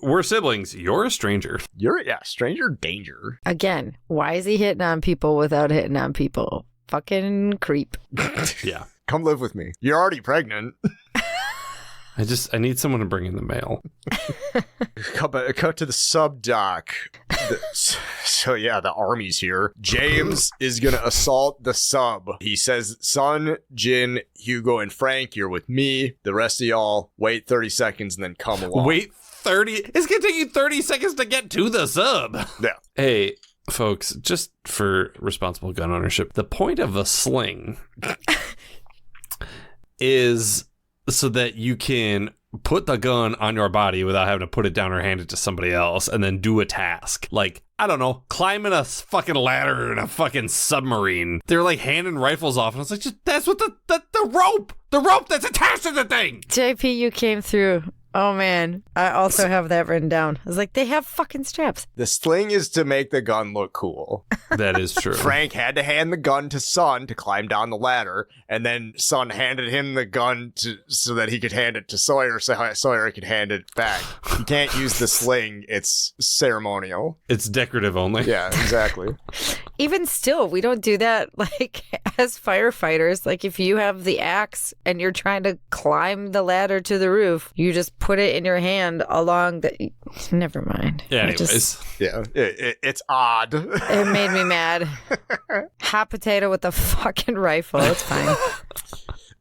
We're siblings. You're a stranger. Stranger danger. Again, why is he hitting on people without hitting on people? Fucking creep. Yeah. Come live with me. You're already pregnant. I need someone to bring in the mail. Cut to the sub doc. So yeah, the army's here. James is gonna assault the sub. He says, son, Jin, Hugo, and Frank, you're with me. The rest of y'all, wait 30 seconds and then come along. Wait 30? It's gonna take you 30 seconds to get to the sub. Yeah. Hey, folks, just for responsible gun ownership, the point of a sling is so that you can put the gun on your body without having to put it down or hand it to somebody else and then do a task. Like, I don't know, climbing a fucking ladder in a fucking submarine. They're like handing rifles off. And I was like, that's what the rope that's attached to the thing. JP, you came through. Oh, man. I also have that written down. I was like, they have fucking straps. The sling is to make the gun look cool. That is true. Frank had to hand the gun to Son to climb down the ladder, and then Son handed him the gun so that he could hand it to Sawyer so Sawyer could hand it back. You can't use the sling. It's ceremonial. It's decorative only. Yeah, exactly. Even still, we don't do that, like, as firefighters. Like, if you have the axe and you're trying to climb the ladder to the roof, you just put it in your hand along the... Never mind. Yeah, anyways. It's odd. It made me mad. Hot potato with a fucking rifle. It's fine.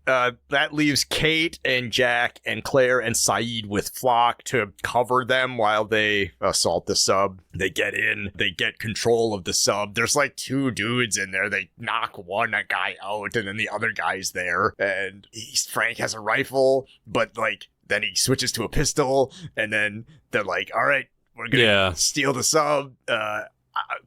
That leaves Kate and Jack and Claire and Saeed with Flock to cover them while they assault the sub. They get in, they get control of the sub. There's like two dudes in there. They knock one guy out and then the other guy's there. And Frank has a rifle, but like then he switches to a pistol and then they're like, all right, we're gonna steal the sub.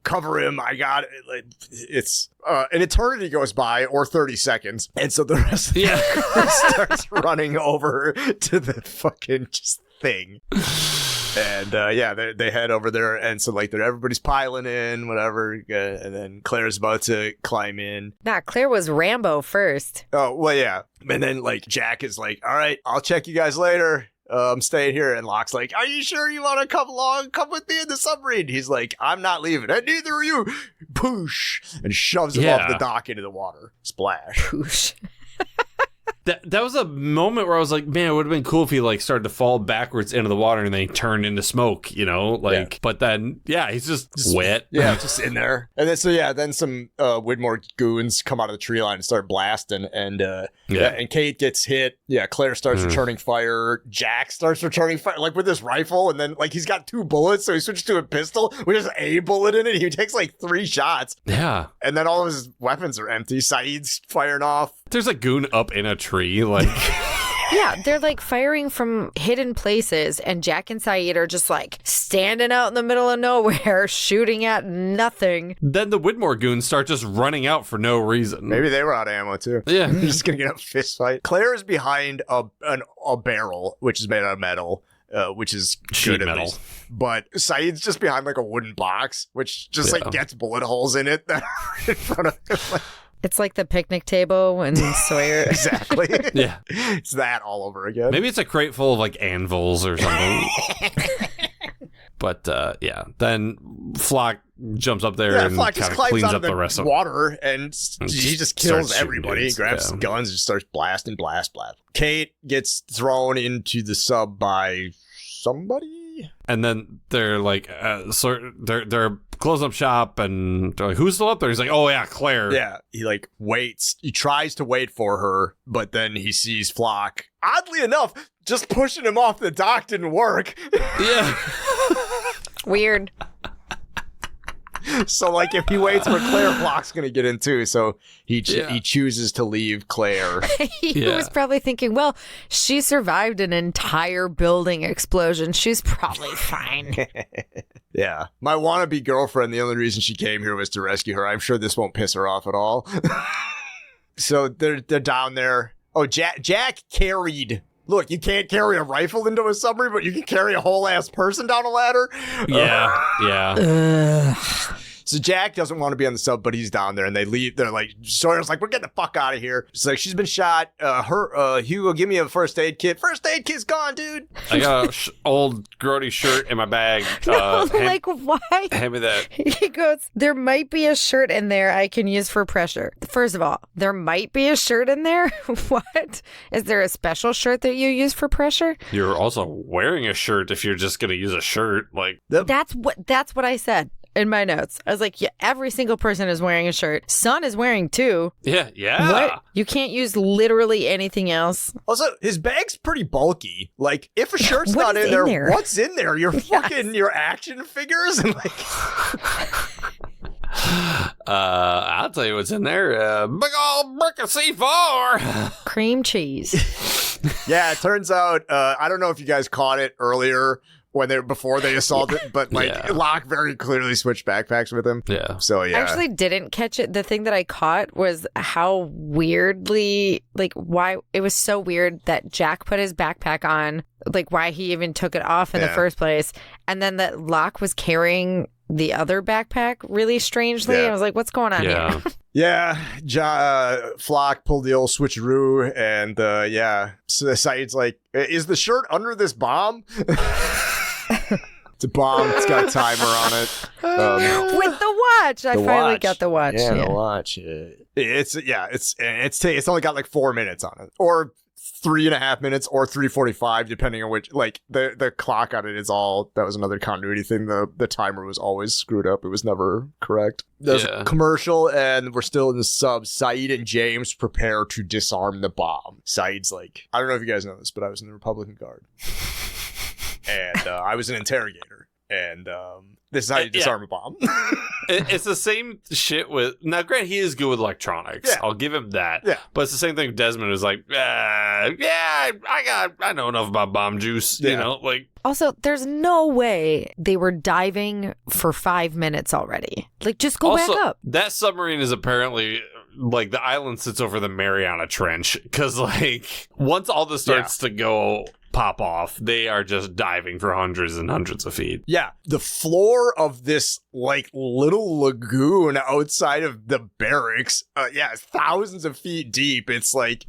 Cover him. I got it. It's an eternity goes by, or 30 seconds, and so the rest of the crew starts running over to the fucking just thing. And they head over there, and so like everybody's piling in, whatever, and then Claire's about to climb in. Nah, Claire was Rambo first. Oh well, yeah, and then like Jack is like, all right, I'll check you guys later. I'm staying here. And Locke's like, are you sure you want to come along? Come with me in the submarine. He's like, I'm not leaving. And neither are you. Poosh. And shoves him off the dock into the water. Splash. Poosh. That was a moment where I was like, man, it would have been cool if he like started to fall backwards into the water and then he turned into smoke, you know? Like, but then, he's just wet. Yeah, just in there. And then, then some Widmore goons come out of the tree line and start blasting. And and Kate gets hit. Yeah, Claire starts returning fire. Jack starts returning fire, like with his rifle. And then, like, he's got 2 bullets, so he switches to a pistol with just a bullet in it. He takes like 3 shots. Yeah. And then all of his weapons are empty. Saeed's firing off. There's a goon up in a tree, like... Yeah, they're like firing from hidden places, and Jack and Saeed are just like standing out in the middle of nowhere, shooting at nothing. Then the Widmore goons start just running out for no reason. Maybe they were out of ammo too. Yeah. They're just gonna get a fist fight. Claire is behind a barrel, which is made out of metal. Which is sheet good metal. at least. But Saeed's just behind like a wooden box, which just like gets bullet holes in it that are in front of him. It's like the picnic table when Sawyer... Exactly. Yeah. It's that all over again. Maybe it's a crate full of like anvils or something. But then Flock jumps up there and Flock kind just of climbs cleans out up of the the rest of water and he just kills starts everybody. He shooting grabs dudes. some guns and just starts blasting, blast. Kate gets thrown into the sub by somebody. And then they're like, they're closing up shop and they're like, who's still up there? He's like, oh yeah, Claire. Yeah, he like waits. He tries to wait for her, but then he sees Flock. Oddly enough, just pushing him off the dock didn't work. Yeah. Weird. So like if he waits for Claire, Flock's gonna get in too. So he chooses to leave Claire. He was probably thinking, well, she survived an entire building explosion. She's probably fine. Yeah. My wannabe girlfriend, the only reason she came here was to rescue her. I'm sure this won't piss her off at all. So they're down there. Oh, Jack carried. Look, you can't carry a rifle into a submarine, but you can carry a whole ass person down a ladder. Yeah. So Jack doesn't want to be on the sub, but he's down there, and they leave. They're like, Sawyer's like, we're getting the fuck out of here. She's like, she's been shot. Hugo, give me a first aid kit. First aid kit's gone, dude. I got a old grody shirt in my bag. Why? Hand me that. He goes, there might be a shirt in there I can use for pressure. First of all, there might be a shirt in there? What? Is there a special shirt that you use for pressure? You're also wearing a shirt if you're just going to use a shirt. Like That's what I said in my notes. I was like, yeah, every single person is wearing a shirt. Son is wearing 2. Yeah. What? You can't use literally anything else. Also, his bag's pretty bulky. Like, if a shirt's What not is in there, in there? what's in there? Your fucking your action figures and like. I'll tell you what's in there. Big old brick of C4. Cream cheese. Yeah, it turns out. I don't know if you guys caught it earlier before they assaulted, but like Locke very clearly switched backpacks with him. Yeah. So yeah. I actually didn't catch it. The thing that I caught was how weirdly, like, why it was so weird that Jack put his backpack on, like why he even took it off in the first place, and then that Locke was carrying the other backpack really strangely. I was like, what's going on here? Yeah, Flock pulled the old switcheroo, and so Saeed's like, is the shirt under this bomb? It's a bomb. It's got a timer on it. With the watch, I finally got the watch. Yeah, the watch. It's only got like 4 minutes on it, or 3.5 minutes, or 3:45, depending on which. Like the clock on it is all. That was another continuity thing. The timer was always screwed up. It was never correct. There's a commercial, and we're still in the sub. Saeed and James prepare to disarm the bomb. Saeed's like, I don't know if you guys know this, but I was in the Republican Guard. And I was an interrogator, and this is how you disarm a bomb. It's the same shit with... Now, granted, he is good with electronics. Yeah. I'll give him that. Yeah. But it's the same thing. Desmond is like, I know enough about bomb juice, you know? Like. Also, there's no way they were diving for 5 minutes already. Like, just go back up. That submarine is apparently... Like, the island sits over the Mariana Trench. Because, like, once all this starts to go... pop off, they are just diving for hundreds and hundreds of feet. Yeah, the floor of this like little lagoon outside of the barracks, is thousands of feet deep. It's like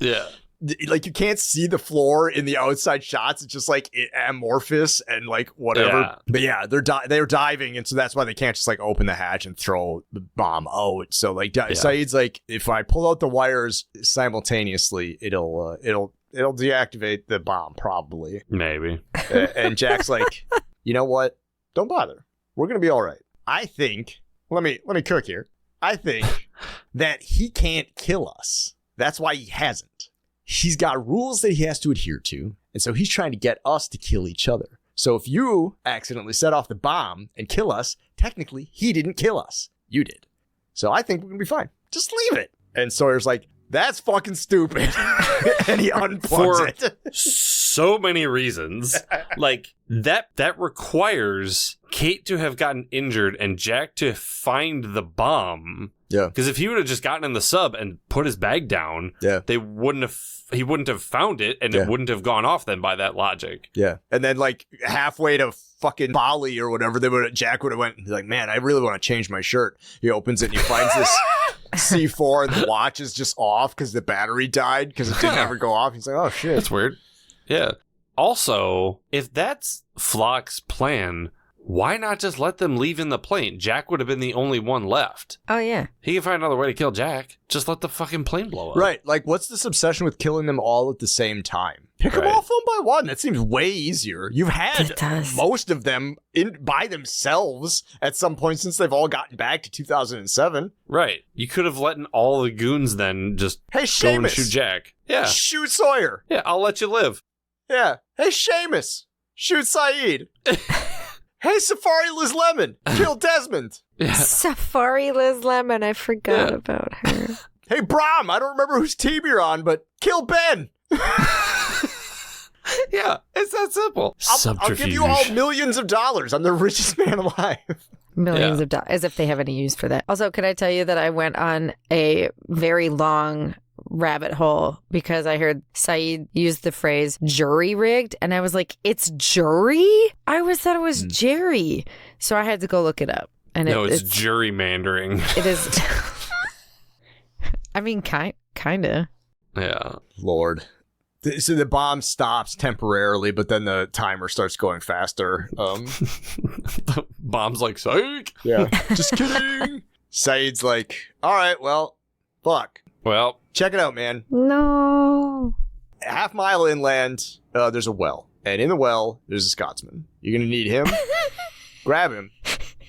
like you can't see the floor in the outside shots. It's just like amorphous and like whatever. Yeah. But yeah, they're diving, and so that's why they can't just like open the hatch and throw the bomb out. So like Saeed's like, if I pull out the wires simultaneously, it'll deactivate the bomb probably. Maybe. And Jack's like, you know what? Don't bother. We're gonna be all right. I think. Let me cook here. I think that he can't kill us. That's why he hasn't. He's got rules that he has to adhere to, and so he's trying to get us to kill each other. So if you accidentally set off the bomb and kill us, technically he didn't kill us. You did. So I think we're gonna be fine. Just leave it. And Sawyer's like, that's fucking stupid. And he unplugs it. So many reasons. Like that requires Kate to have gotten injured and Jack to find the bomb. Yeah. Because if he would have just gotten in the sub and put his bag down, he wouldn't have found it, and it wouldn't have gone off then by that logic. Yeah. And then like halfway to fucking Bali or whatever, Jack would have went like, man, I really want to change my shirt. He opens it and he finds this C4 and the watch is just off because the battery died because it didn't ever go off. He's like, oh shit. That's weird. Yeah. Also, if that's Flock's plan, why not just let them leave in the plane? Jack would have been the only one left. Oh, yeah. He can find another way to kill Jack. Just let the fucking plane blow up. Right. Like, what's this obsession with killing them all at the same time? Pick them off one by one. That seems way easier. You've had most of them by themselves at some point since they've all gotten back to 2007. Right. You could have let all the goons then just go and shoot Jack. Yeah. Shoot Sawyer. Yeah, I'll let you live. Yeah. Hey, Seamus. Shoot Saeed. Hey, Safari Liz Lemon, kill Desmond. Yeah. Safari Liz Lemon, I forgot about her. Hey, Brom, I don't remember whose team you're on, but kill Ben. Yeah, it's that simple. I'll give you all millions of dollars. I'm the richest man alive. Millions of dollars, as if they have any use for that. Also, could I tell you that I went on a very long rabbit hole because I heard Saeed use the phrase jury rigged, and I was like, it's jury? I always thought it was Jerry. So I had to go look it up. And it's gerrymandering. It is. I mean, kind of. Yeah. Lord. So the bomb stops temporarily, but then the timer starts going faster. The bomb's like, psych. Yeah. Just kidding. Saeed's like, all right, well, fuck. Well, check it out, man. No. Half mile inland, there's a well. And in the well, there's a Scotsman. You're going to need him. Grab him.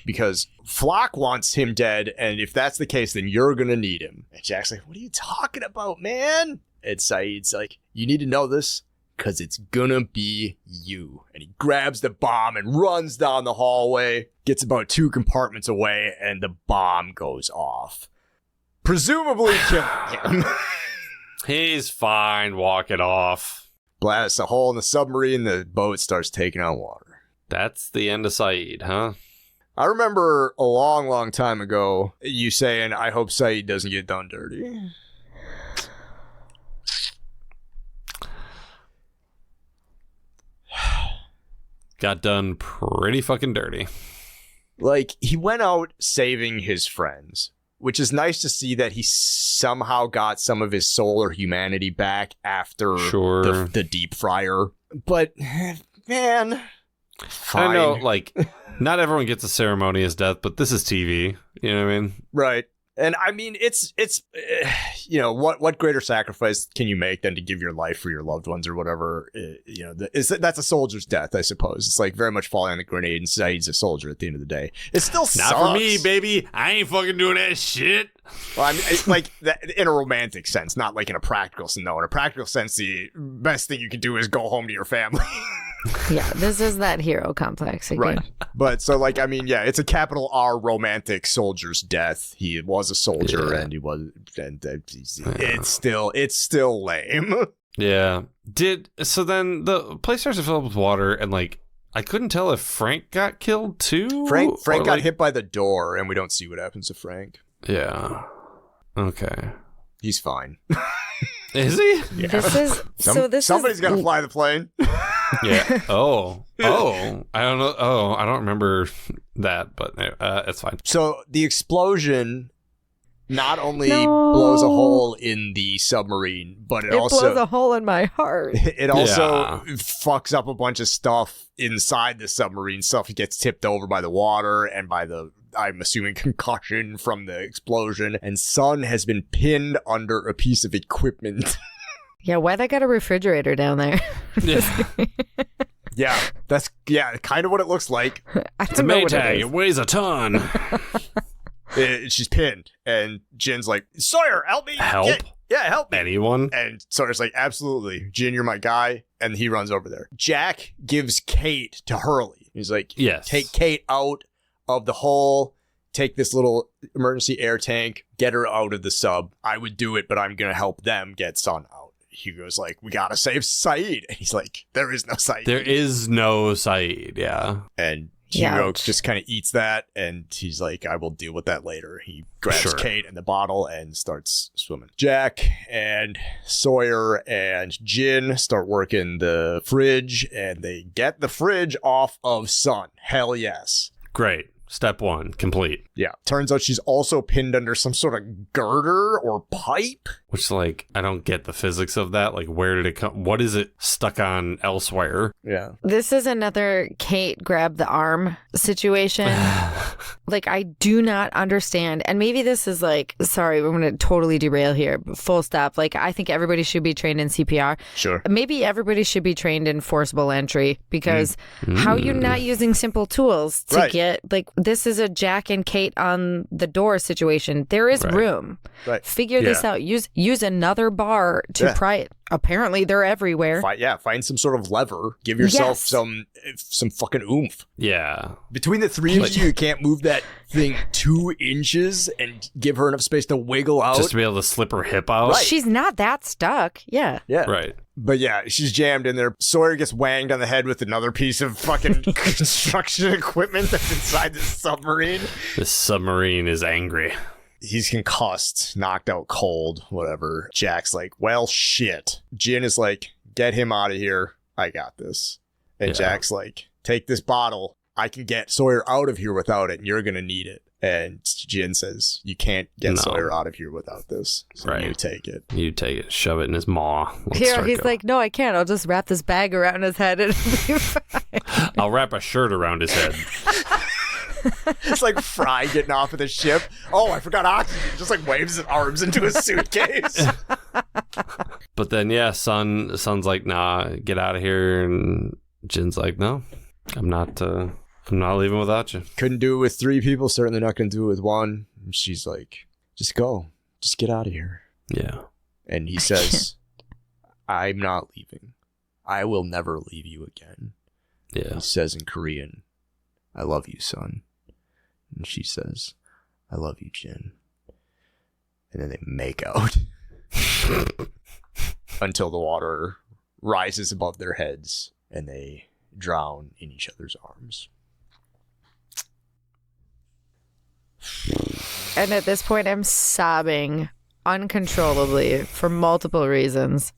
Because Flock wants him dead. And if that's the case, then you're going to need him. And Jack's like, what are you talking about, man? And Saeed's like, you need to know this because it's going to be you. And he grabs the bomb and runs down the hallway. Gets about 2 compartments away. And the bomb goes off. Presumably killing him. He's fine. Walk it off. Blasts a hole in the submarine. The boat starts taking on water. That's the end of Saeed, huh? I remember a long, long time ago you saying, I hope Saeed doesn't get done dirty. Got done pretty fucking dirty. Like, he went out saving his friends, which is nice to see that he somehow got some of his soul or humanity back after the deep fryer. But, man, fine. I know, like, not everyone gets a ceremonious death, but this is TV. You know what I mean? Right. And I mean, it's you know, what greater sacrifice can you make than to give your life for your loved ones or whatever? You know, that's a soldier's death, I suppose. It's like very much falling on the grenade and Saeed's a soldier at the end of the day. It still sucks. Not for me, baby. I ain't fucking doing that shit. Well, I mean, it's like that in a romantic sense, not like in a practical sense. No, in a practical sense, the best thing you can do is go home to your family. Yeah, this is that hero complex again. Right. But so, like, I mean, yeah, it's a capital R romantic soldier's death. He was a soldier, and it's still lame. Yeah. So then the place starts to fill up with water, and like, I couldn't tell if Frank got killed too. Frank got hit by the door, and we don't see what happens to Frank. Yeah. Okay. He's fine. Is he? Yeah. Somebody's got to fly the plane. Yeah. Oh. I don't know. Oh, I don't remember that, but it's fine. So the explosion not only blows a hole in the submarine, but it also blows a hole in my heart. It also fucks up a bunch of stuff inside the submarine. Stuff gets tipped over by the water and by the, I'm assuming, concussion from the explosion. And Sun has been pinned under a piece of equipment. Yeah, why they got a refrigerator down there? Yeah, that's kind of what it looks like. It's a Maytag. It weighs a ton. She's pinned, and Jin's like, Sawyer, help me. Help? Help me. Anyone? And Sawyer's like, absolutely. Jin, you're my guy. And he runs over there. Jack gives Kate to Hurley. He's like, yes, take Kate out of the hole. Take this little emergency air tank. Get her out of the sub. I would do it, but I'm going to help them get Sun out. Hugo's like, we gotta save Saeed. And he's like, there is no Saeed. There is no Saeed, yeah. And Hugo just kind of eats that, and he's like, I will deal with that later. He grabs Kate and the bottle and starts swimming. Jack and Sawyer and Jin start working the fridge, and they get the fridge off of Sun. Hell yes. Great. Step 1, complete. Yeah. Turns out she's also pinned under some sort of girder or pipe. Which, like, I don't get the physics of that. Like, where did it come? What is it stuck on elsewhere? Yeah. This is another Kate grab the arm situation. Like, I do not understand. And maybe this is like, sorry, we're going to totally derail here. But full stop. Like, I think everybody should be trained in CPR. Sure. Maybe everybody should be trained in forcible entry, because how are you not using simple tools to get, like, this is a Jack and Kate on the door situation. There is room. Right. Figure this out. Use another bar to pry it. Apparently, they're everywhere. Find some sort of lever. Give yourself some fucking oomph. Yeah. Between the three of you can't move that thing 2 inches and give her enough space to wiggle out. Just to be able to slip her hip out. Right. She's not that stuck. Yeah. Right. But yeah, she's jammed in there. Sawyer gets wanged on the head with another piece of fucking construction equipment that's inside this submarine. This submarine is angry. He's concussed, knocked out cold, whatever. Jack's like, well, shit. Jin is like, get him out of here. I got this. And Jack's like, take this bottle. I can get Sawyer out of here without it, and you're going to need it. And Jin says, you can't get Sawyer out of here without this. So you take it. You take it. Shove it in his maw. He's like, no, I can't. I'll just wrap this bag around his head and it'll be fine. I'll wrap a shirt around his head. It's like Fry getting off of the ship. Oh, I forgot oxygen. Just like waves his arms into a suitcase. But then, Sun's like, nah, get out of here. And Jin's like, no, I'm not leaving without you. Couldn't do it with 3 people. Certainly not going to do it with 1. And she's like, just go. Just get out of here. Yeah. And he says, I'm not leaving. I will never leave you again. Yeah. He says in Korean, I love you, son. And she says, I love you, Jin. And then they make out until the water rises above their heads and they drown in each other's arms. And at this point, I'm sobbing uncontrollably for multiple reasons.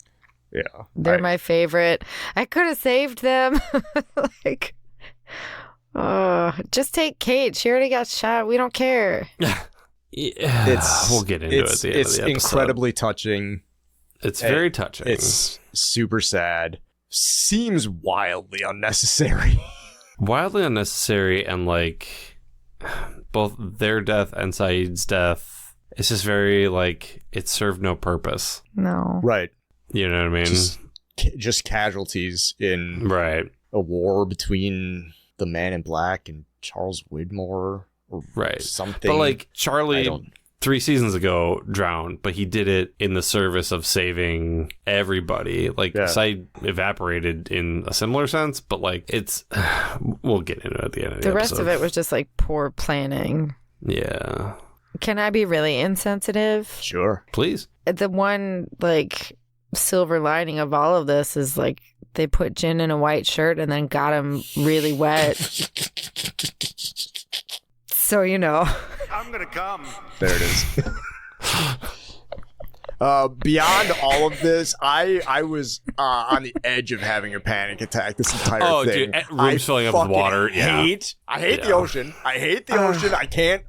Yeah. They're my favorite. I could have saved them. Like, just take Kate. She already got shot. We don't care. We'll get into it at the end of the episode. It's incredibly touching. It's very touching. It's super sad. Seems wildly unnecessary. Wildly unnecessary, and like both their death and Saeed's death, it's just very like it served no purpose. No. Right. You know what I mean? Just casualties in a war between the Man in Black and Charles Widmore or something. But like Charlie 3 seasons ago drowned, but he did it in the service of saving everybody. Like Saeed evaporated in a similar sense, but like it's we'll get into it at the end of the episode. The rest of it was just like poor planning. Yeah. Can I be really insensitive? Sure. Please. The one like silver lining of all of this is like they put Jin in a white shirt and then got him really wet. So, you know. I'm gonna come. There it is. Beyond all of this, I was on the edge of having a panic attack this entire thing. Dude, rooms filling up with water. I hate the ocean. I hate the ocean. I can't.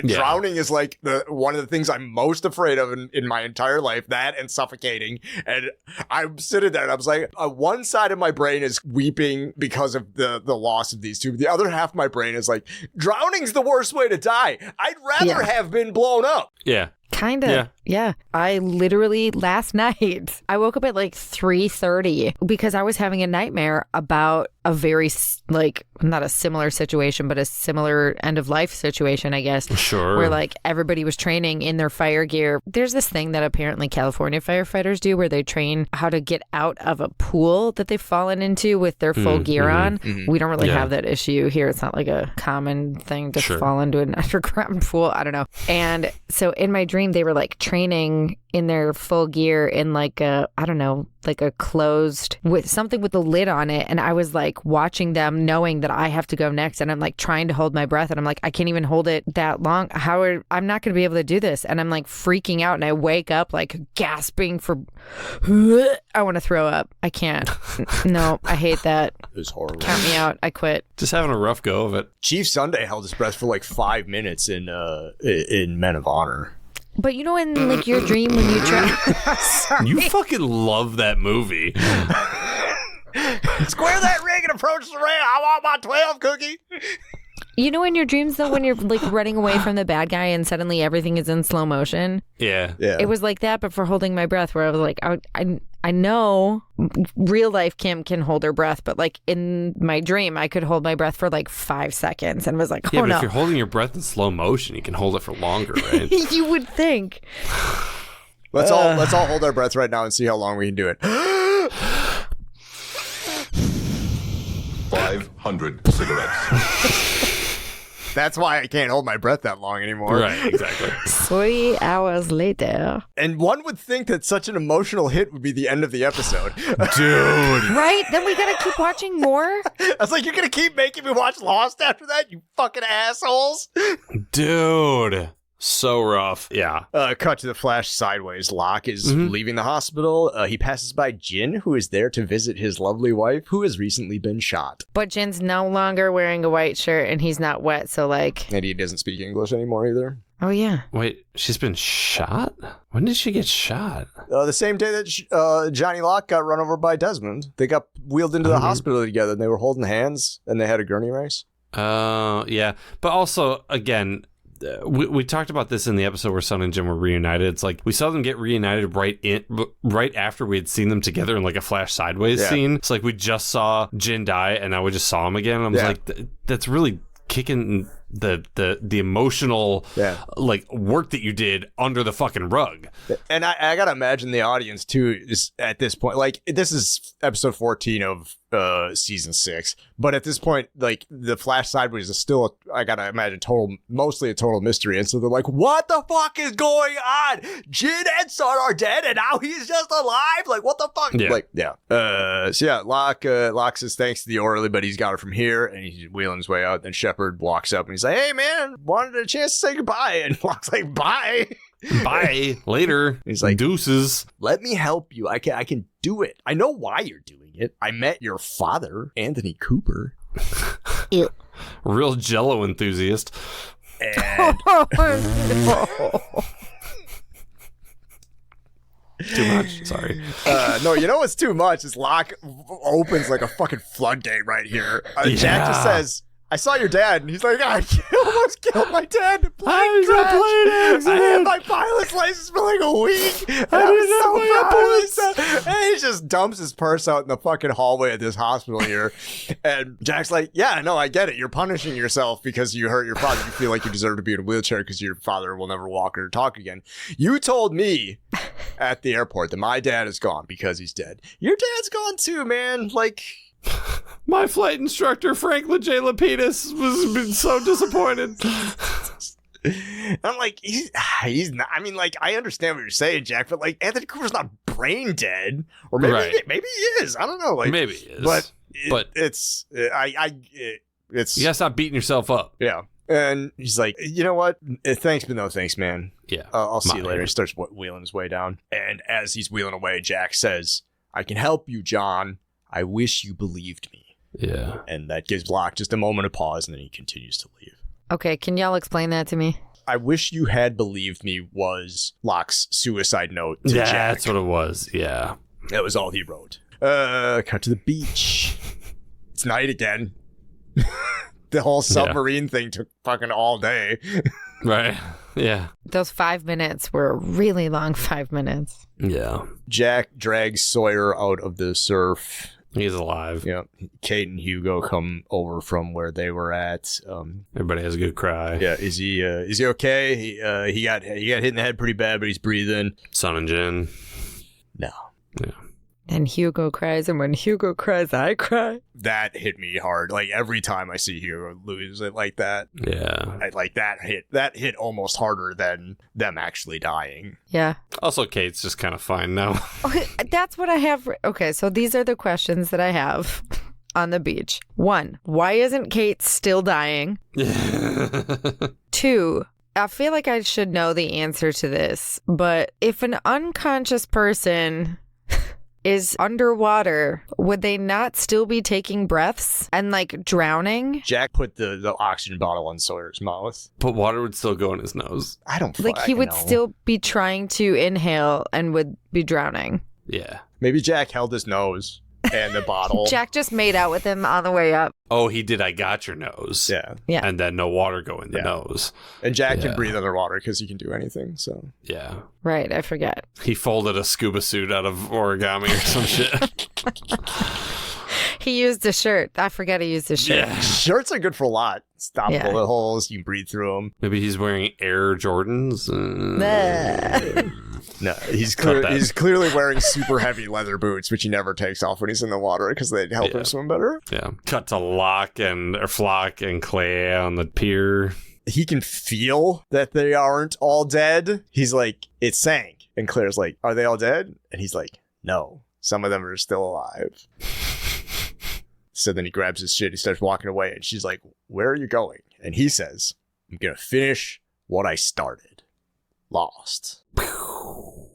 Drowning is like one of the things I'm most afraid of in my entire life. That and suffocating. And I'm sitting there and I was like, one side of my brain is weeping because of the loss of these two. The other half of my brain is like, drowning's the worst way to die. I'd rather have been blown up. Yeah. Kind of. Yeah. I literally, last night, I woke up at like 3:30 because I was having a nightmare about a very, like, not a similar situation, but a similar end of life situation, I guess. Sure. Where like everybody was training in their fire gear. There's this thing that apparently California firefighters do where they train how to get out of a pool that they've fallen into with their full gear on. Mm-hmm. We don't really have that issue here. It's not like a common thing to fall into an underground pool. I don't know. And so in my dream, they were like training in their full gear in like a, I don't know, like a closed with something with the lid on it. And I was like watching them knowing that I have to go next. And I'm like trying to hold my breath. And I'm like, I can't even hold it that long. I'm not going to be able to do this. And I'm like freaking out. And I wake up like gasping for, I want to throw up. I can't. No, I hate that. It was horrible. Count me out. I quit. Just having a rough go of it. Chief Sunday held his breath for like 5 minutes in Men of Honor. But you know, in like your dream when you try. Sorry. You fucking love that movie. Square that ring and approach the rail. I want my 12 cookie. You know, in your dreams though, when you're like running away from the bad guy and suddenly everything is in slow motion. Yeah. It was like that, but for holding my breath, where I was like, I know real life Kim can hold her breath, but like in my dream, I could hold my breath for like 5 seconds and was like, but no. If you're holding your breath in slow motion, you can hold it for longer, right? You would think. Let's all hold our breath right now and see how long we can do it. 500 cigarettes. That's why I can't hold my breath that long anymore. Right, exactly. 3 hours later. And one would think that such an emotional hit would be the end of the episode. Dude. Right? Then we gotta keep watching more? I was like, you're gonna keep making me watch Lost after that, you fucking assholes? Dude. So rough. Yeah. Cut to the flash sideways. Locke is leaving the hospital. He passes by Jin, who is there to visit his lovely wife, who has recently been shot. But Jin's no longer wearing a white shirt and he's not wet, so like... And he doesn't speak English anymore either. Oh, yeah. Wait, she's been shot? When did she get shot? The same day that Johnny Locke got run over by Desmond. They got wheeled into the hospital together, and they were holding hands, and they had a gurney race. Yeah. But also, again... We talked about this in the episode where Sun and Jin were reunited. It's like we saw them get reunited right after we had seen them together in like a flash sideways scene. It's like we just saw Jin die and now we just saw him again. And I was like, that's really kicking the emotional like work that you did under the fucking rug. And I gotta imagine the audience too is at this point, like, this is episode 14 of season 6, but at this point, like, the flash sideways is still I gotta imagine mostly a total mystery. And so they're like, what the fuck is going on? Jin and Sun are dead and now he's just alive? Like, what the fuck? Locke says thanks to the orderly, but he's got it from here, and he's wheeling his way out. Then Shepard walks up and he's like, hey man, wanted a chance to say goodbye. And Locke's like, bye. Bye. Later. He's like, deuces. Let me help you. I can do it. I know why you're doing it. I met your father, Anthony Cooper. Ew. Real Jello enthusiast. And too much. Sorry. No, you know what's too much is Locke opens like a fucking floodgate right here. Jack just says, I saw your dad, and he's like, I almost killed my dad in a plane crash. I had my pilot's license for like a week. I was so proud of myself. And he just dumps his purse out in the fucking hallway at this hospital here. And Jack's like, yeah, no, I get it. You're punishing yourself because you hurt your father. You feel like you deserve to be in a wheelchair because your father will never walk or talk again. You told me at the airport that my dad is gone because he's dead. Your dad's gone too, man. Like... My flight instructor, Franklin J. Lapidus, was been so disappointed. I'm like, he's not. I mean, like, I understand what you're saying, Jack, but like, Anthony Cooper's not brain dead, or maybe maybe he is. I don't know. Like, maybe he is, but it's you gotta stop beating yourself up. Yeah. And he's like, you know what? Thanks, but no thanks, man. Yeah. I'll see you My later. man. He starts wheeling his way down. And as he's wheeling away, Jack says, I can help you, John. I wish you believed me. Yeah. And that gives Locke just a moment of pause, and then he continues to leave. Okay, can y'all explain that to me? I wish you had believed me was Locke's suicide note to Yeah, Jack. that's what it was. Yeah. That was all he wrote. Cut to the beach. It's night again. The whole submarine thing took fucking all day. Right. Yeah. Those 5 minutes were a really long 5 minutes. Yeah. Jack drags Sawyer out of the surf. He's alive. Yeah, Kate and Hugo come over from where they were at. Everybody has a good cry. Yeah, is he okay? He got hit in the head pretty bad, but he's breathing. Son and Jin. No. Yeah. And Hugo cries, and when Hugo cries, I cry. That hit me hard. Like every time I see Hugo lose it like that, Yeah. that hit almost harder than them actually dying. Yeah. Also, Kate's just kind of fine now. Okay, that's what I have. Okay, so these are the questions that I have on the beach. 1, why isn't Kate still dying? 2, I feel like I should know the answer to this, but if an unconscious person is underwater, would they not still be taking breaths and like drowning? Jack put the oxygen bottle on Sawyer's mouth. But water would still go in his nose. I don't Like he would still be trying to inhale and would be drowning. Yeah. Maybe Jack held his nose and the bottle. Jack just made out with him on the way up. Oh, he did. I got your nose. Yeah. Yeah. And then no water go in the Yeah. nose. And Jack Yeah. can breathe underwater because he can do anything. So Yeah. Right, I forget. He folded a scuba suit out of origami or some shit. He used a shirt. I forget he used a shirt. Yeah. shirts are good for a lot. Stop Yeah. bullet holes. You can breathe through them. Maybe he's wearing Air Jordans. No, he's Cut that. he's clearly wearing super heavy leather boots, which he never takes off when he's in the water because they help Yeah. him swim better. Yeah. Cut to Flock and Clay on the pier. He can feel that they aren't all dead. He's like, it sank. And Claire's like, are they all dead? And he's like, no, some of them are still alive. So then he grabs his shit. He starts walking away. And she's like, where are you going? And he says, I'm going to finish what I started. Lost.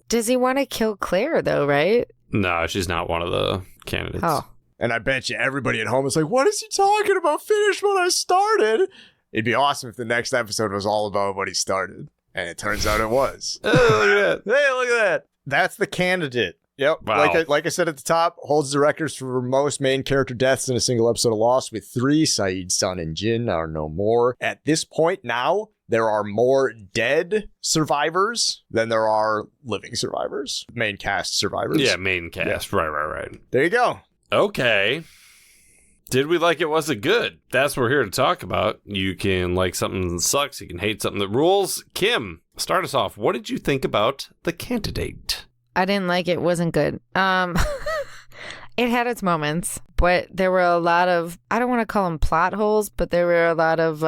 Does he want to kill Claire, though, right? No, she's not one of the candidates. Oh. And I bet you everybody at home is like, what is he talking about? Finish what I started. It'd be awesome if the next episode was all about what he started. And it turns out it was. Oh, look at that. Hey, look at that. That's the candidate. Yep. Wow. Like I said at the top, holds the records for most main character deaths in a single episode of Lost with 3. Saeed, Sun, and Jin are no more. At this point now, there are more dead survivors than there are living survivors. Main cast survivors. Yeah, main cast. Yeah. Right. There you go. Okay. Did we like it? Was it good? That's what we're here to talk about. You can like something that sucks. You can hate something that rules. Kim, start us off. What did you think about The Candidate? I didn't like it. Wasn't good. It had its moments, but there were a lot of, I don't want to call them plot holes, but there were a lot of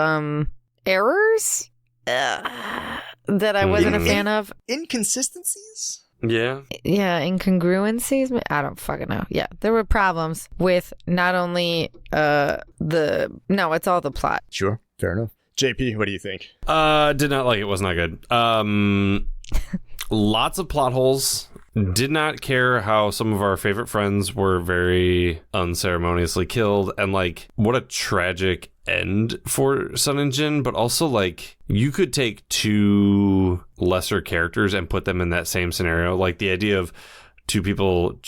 errors that I wasn't a fan of. Inconsistencies? Yeah. Yeah, incongruencies. I don't fucking know. Yeah, there were problems with not only it's all the plot. Sure. Fair enough. JP, what do you think? Did not like it. Was not good. Lots of plot holes. Did not care how some of our favorite friends were very unceremoniously killed, and like what a tragic end for Sun and Jin. But also like you could take 2 lesser characters and put them in that same scenario. Like the idea of 2 people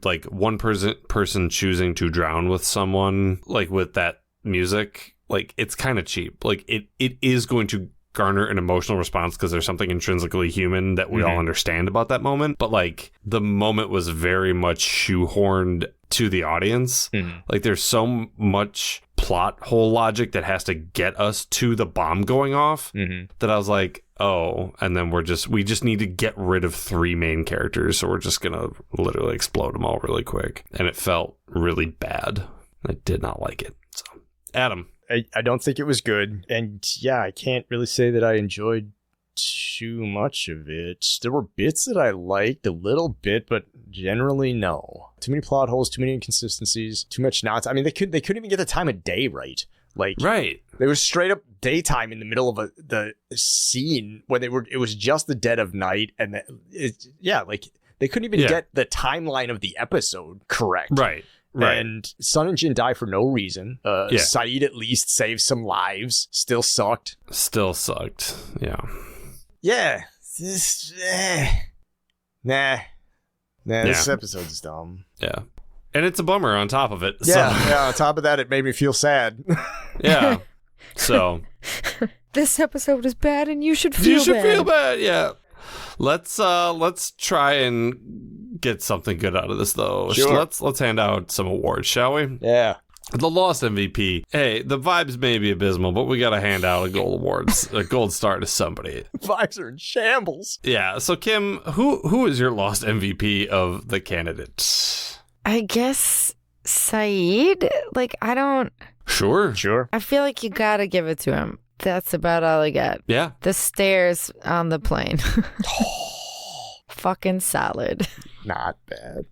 like one person choosing to drown with someone, like with that music, like it's kind of cheap. Like it is going to garner an emotional response because there's something intrinsically human that we all understand about that moment. But like the moment was very much shoehorned to the audience. Like there's so much plot hole logic that has to get us to the bomb going off that I was like, oh, and then we just need to get rid of 3 main characters. So we're just going to literally explode them all really quick. And it felt really bad. I did not like it. So Adam. I don't think it was good. And yeah, I can't really say that I enjoyed too much of it. There were bits that I liked a little bit, but generally no. Too many plot holes, too many inconsistencies, too much nonsense. I mean, they couldn't even get the time of day right. Like, Right. There was straight up daytime in the middle of the scene when it was just the dead of night. And they couldn't even get the timeline of the episode correct. Right. And Sun and Jin die for no reason. Saeed at least saves some lives. Still sucked. Yeah. Yeah. This episode's dumb. Yeah. And it's a bummer on top of it. Yeah, on top of that, it made me feel sad. Yeah. So. This episode is bad and you should feel bad. Yeah. Let's try and get something good out of this, though. Sure. Let's hand out some awards, shall we? Yeah. The Lost MVP. Hey, the vibes may be abysmal, but we got to hand out a gold star to somebody. Vibes are in shambles. Yeah. So, Kim, who is your Lost MVP of the candidates? I guess Saeed. Like, I don't. Sure. I feel like you gotta give it to him. That's about all I got. Yeah. The stairs on the plane. Fucking solid. Not bad.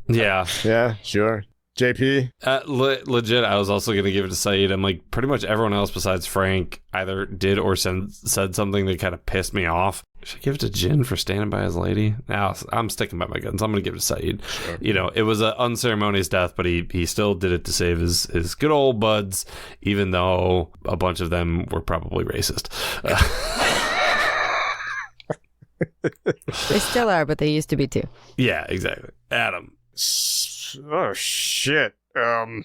Yeah. Yeah, sure. JP? Legit, I was also going to give it to Saeed. I'm like, pretty much everyone else besides Frank either did or said something that kind of pissed me off. Should I give it to Jin for standing by his lady? Now, I'm sticking by my guns. I'm going to give it to Saeed. Sure. You know, it was an unceremonious death, but he still did it to save his good old buds, even though a bunch of them were probably racist. They still are, but they used to be too. Yeah, exactly. Adam. Oh, shit. Yeah.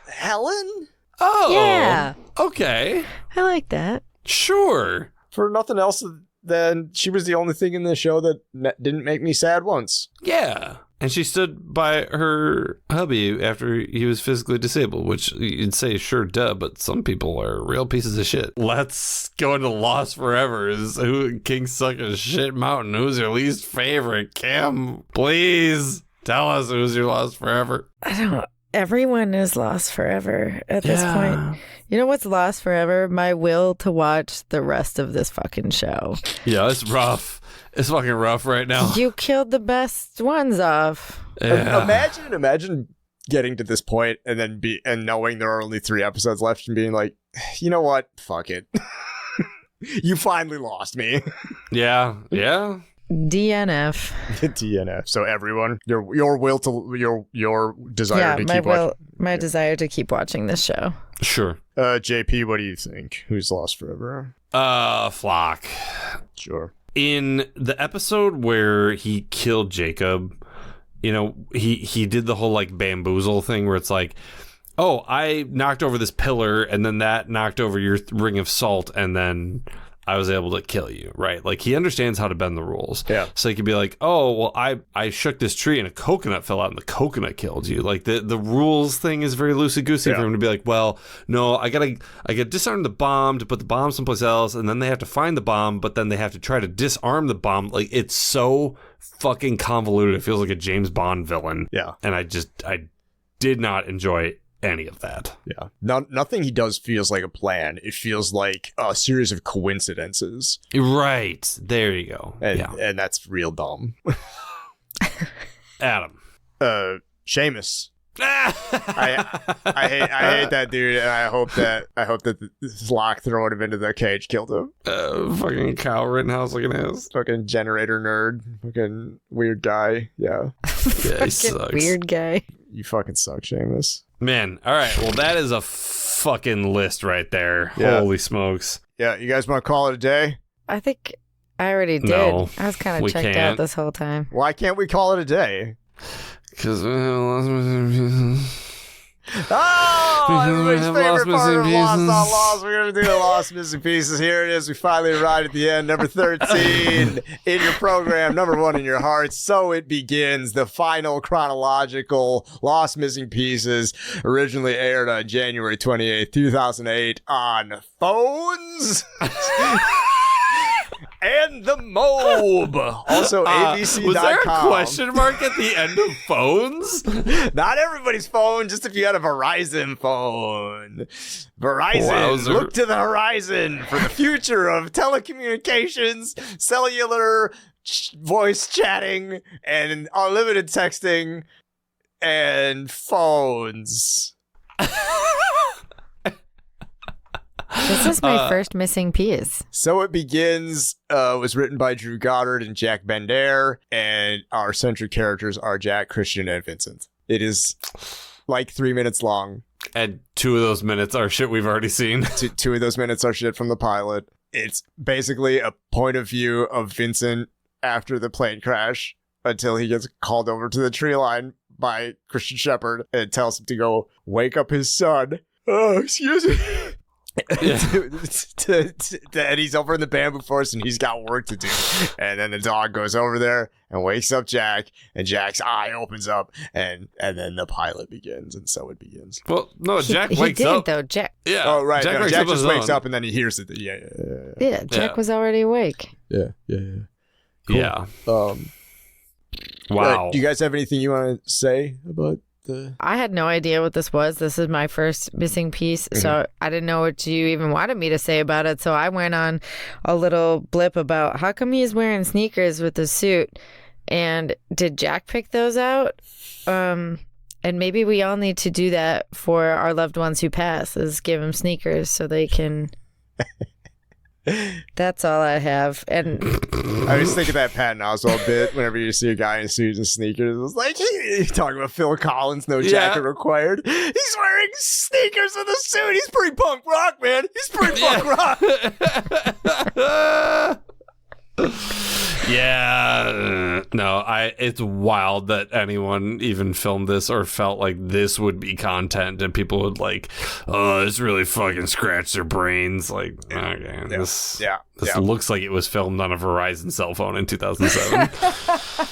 Helen? Oh. Yeah. Okay. I like that. Sure. For nothing else than she was the only thing in the show that didn't make me sad once. Yeah. And she stood by her hubby after he was physically disabled, which you'd say, sure, duh, but some people are real pieces of shit. Let's go into Lost Forever. Is who King Suck a Shit Mountain? Who's your least favorite? Kim, please tell us who's your Lost Forever. I don't know. Everyone is lost forever at this point. You know what's lost forever? My will to watch the rest of this fucking show. Yeah, it's rough. It's fucking rough right now. You killed the best ones off. Yeah. Imagine getting to this point and then knowing there are only 3 episodes left and being like, you know what? Fuck it. You finally lost me. Yeah. DNF. DNF. So everyone, your will to your desire to keep watching. My desire to keep watching this show. Sure. JP, what do you think? Who's lost forever? Flock. Sure. In the episode where he killed Jacob, you know, he did the whole like bamboozle thing where it's like, oh, I knocked over this pillar and then that knocked over your ring of salt and then I was able to kill you, right? Like, he understands how to bend the rules. Yeah. So he could be like, oh, well, I shook this tree and a coconut fell out and the coconut killed you. Like, the rules thing is very loosey-goosey for him to be like, well, no, I gotta disarm the bomb to put the bomb someplace else, and then they have to find the bomb, but then they have to try to disarm the bomb. Like, it's so fucking convoluted. It feels like a James Bond villain. Yeah. And I did not enjoy any of that. Yeah. Nothing he does feels like a plan. It feels like a series of coincidences. Right. There you go. And that's real dumb. Adam. Seamus. I hate that dude, and I hope that this lock throwing him into the cage killed him. Fucking Kyle Rittenhouse looking ass. Fucking generator nerd. Fucking weird guy. Yeah. Yeah, he sucks. Weird guy. You fucking suck, Seamus. Man, all right. Well, that is a fucking list right there. Yeah. Holy smokes. Yeah, you guys want to call it a day? I think I already did. No, I was kind we of checked can't. out this whole time. Why can't we call it a day? Because everybody's favorite part of Lost Pieces. Not Lost. We're going to do the Lost Missing Pieces. Here it is. We finally arrived at the end. Number 13 in your program. Number 1 in your hearts. So it begins. The final chronological Lost Missing Pieces. Originally aired on January 28th, 2008 on phones. And the Mobe. Also, ABC.com. Was there a question mark at the end of phones? Not everybody's phone, just if you had a Verizon phone. Verizon, Wowzer. look to the horizon for the future of telecommunications, cellular voice chatting, and unlimited texting. and phones. This is my first missing piece. So It Begins was written by Drew Goddard and Jack Bender, and our central characters are Jack, Christian, and Vincent. It is like 3 minutes long. And 2 of those minutes are shit we've already seen. Two of those minutes are shit from the pilot. It's basically a point of view of Vincent after the plane crash until he gets called over to the tree line by Christian Shepherd and tells him to go wake up his son. Oh, excuse me. Yeah. And he's over in the bamboo forest and he's got work to do. And then the dog goes over there and wakes up Jack, and Jack's eye opens up, and then the pilot begins, and so it begins. Well, no, Jack he wakes did, up. though. Jack. Yeah. Oh, right. Jack, No, Jack just wakes own. up and then he hears it. Yeah, Jack was already awake. Yeah. Cool. Yeah. Wow. Wow. Do you guys have anything you want to say about the... I had no idea what this was. This is my first missing piece, so I didn't know what you even wanted me to say about it. So I went on a little blip about how come he's wearing sneakers with the suit, and did Jack pick those out? And maybe we all need to do that for our loved ones who pass, is give them sneakers so they can... That's all I have. And I was thinking that Patton Oswalt bit whenever you see a guy in suits and sneakers. It was like, you're talking about Phil Collins, no jacket required. He's wearing sneakers with a suit. He's pretty punk rock, man. He's pretty punk rock. Yeah, no, it's wild that anyone even filmed this or felt like this would be content and people would like, oh, this really fucking scratched their brains. Like, okay, this looks like it was filmed on a Verizon cell phone in 2007.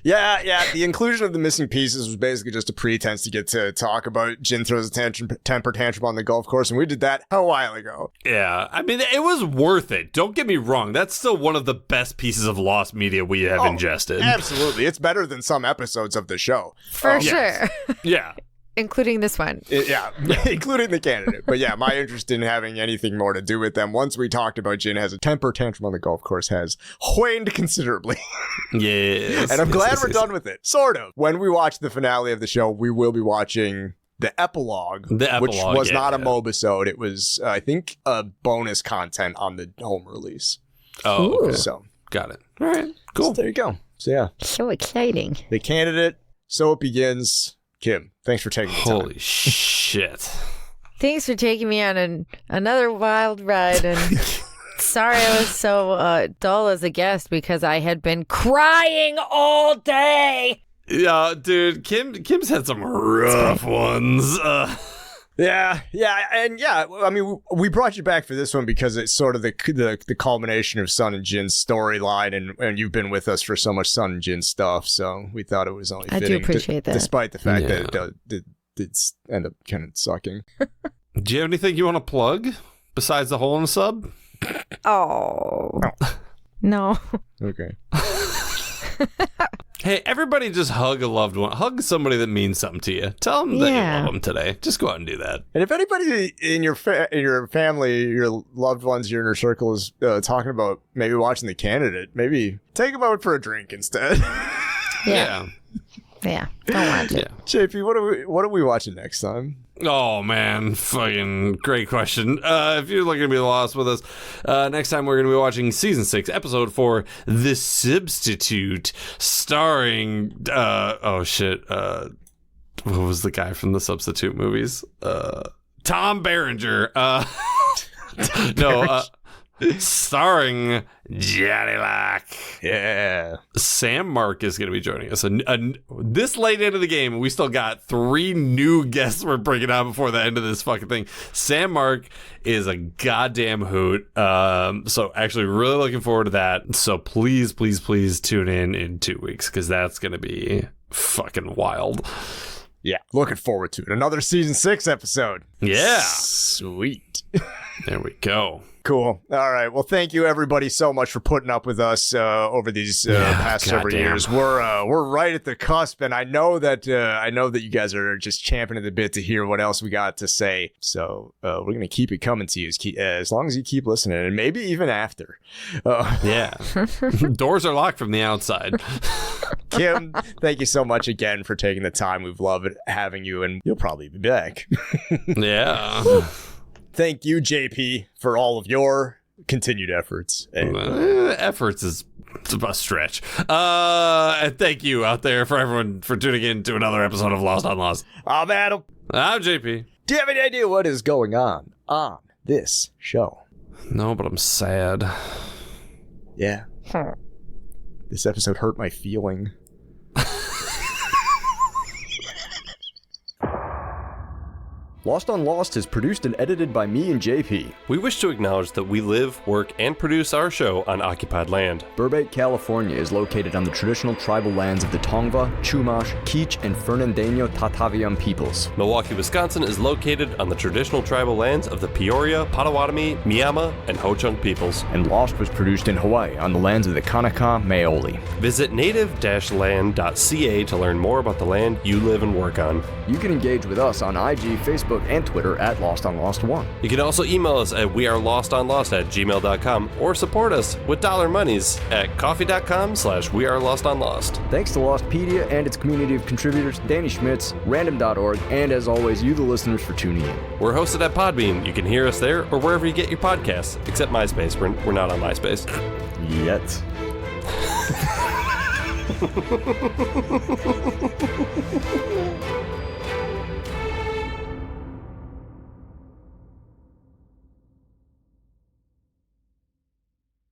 Yeah. The inclusion of the missing pieces was basically just a pretense to get to talk about Jin throws a temper tantrum on the golf course, and we did that a while ago. Yeah, I mean, it was worth it. Don't get me wrong. That's still one of the best pieces of Lost media we have ingested. Absolutely. It's better than some episodes of the show. for sure. Yes. Yeah. Including this one. Including the candidate. But yeah, my interest in having anything more to do with them, once we talked about Jin has a temper tantrum on the golf course, has waned considerably. Yes. And I'm glad we're done with it. Sort of. When we watch the finale of the show, we will be watching the epilogue, which was not a mobisode. It was, I think, a bonus content on the home release. Oh, okay. So got it. All right, cool. So there you go. So yeah. So exciting. The candidate, So It Begins. Kim, thanks for taking the time. Holy shit. Thanks for taking me on another wild ride. And sorry I was so dull as a guest because I had been crying all day. Yeah, dude, Kim's had some rough ones. Yeah. I mean, we brought you back for this one because it's sort of the culmination of Sun and Jin's storyline, and you've been with us for so much Sun and Jin stuff, so we thought it was only fitting. I do appreciate that, despite the fact that it did end up kind of sucking. Do you have anything you want to plug besides the hole in the sub? Oh no. Okay. Hey, everybody just hug a loved one. Hug somebody that means something to you. Tell them that you love them today. Just go out and do that. And if anybody in your family, your loved ones, your inner circle is talking about maybe watching The Candidate, maybe take them out for a drink instead. Yeah. Yeah, don't watch it. Yeah. JP, what are we watching next time? Oh, man. Fucking great question. If you're looking to be lost with us, next time we're going to be watching Season 6, Episode 4, The Substitute, starring, what was the guy from the Substitute movies? Tom Berenger. Starring Johnny Lack. Yeah. Sam Mark is going to be joining us. This late into the game, we still got 3 new guests we're bringing on before the end of this fucking thing. Sam Mark is a goddamn hoot. So actually really looking forward to that. So please tune in 2 weeks because that's going to be fucking wild. Yeah. Looking forward to it. Another Season 6 episode. Yeah. Sweet. There we go. Cool. All right. Well, thank you everybody so much for putting up with us over these past several years. We're right at the cusp, and I know that you guys are just champing at the bit to hear what else we got to say. So we're gonna keep it coming to you as long as you keep listening, and maybe even after. Yeah. Doors are locked from the outside. Kim, thank you so much again for taking the time. We've loved having you, and you'll probably be back. Yeah. Thank you, JP, for all of your continued efforts. Efforts is a stretch. And thank you out there for everyone for tuning in to another episode of Lost on Lost. I'm Adam. I'm JP. Do you have any idea what is going on this show? No, but I'm sad. Yeah. This episode hurt my feeling. Lost on Lost is produced and edited by me and JP. We wish to acknowledge that we live, work, and produce our show on occupied land. Burbank, California is located on the traditional tribal lands of the Tongva, Chumash, Kizh, and Fernandino Tataviam peoples. Milwaukee, Wisconsin is located on the traditional tribal lands of the Peoria, Potawatomi, Miama, and Ho-Chunk peoples. And Lost was produced in Hawaii on the lands of the Kanaka Maoli. Visit native-land.ca to learn more about the land you live and work on. You can engage with us on IG, Facebook, and Twitter at Lost on Lost 1. You can also email us at wearelostonlost@gmail.com or support us with dollar monies at coffee.com/wearelostonlost. Thanks to Lostpedia and its community of contributors, Danny Schmitz, random.org, and as always, you the listeners for tuning in. We're hosted at Podbean. You can hear us there or wherever you get your podcasts, except MySpace. We're not on MySpace. Yet.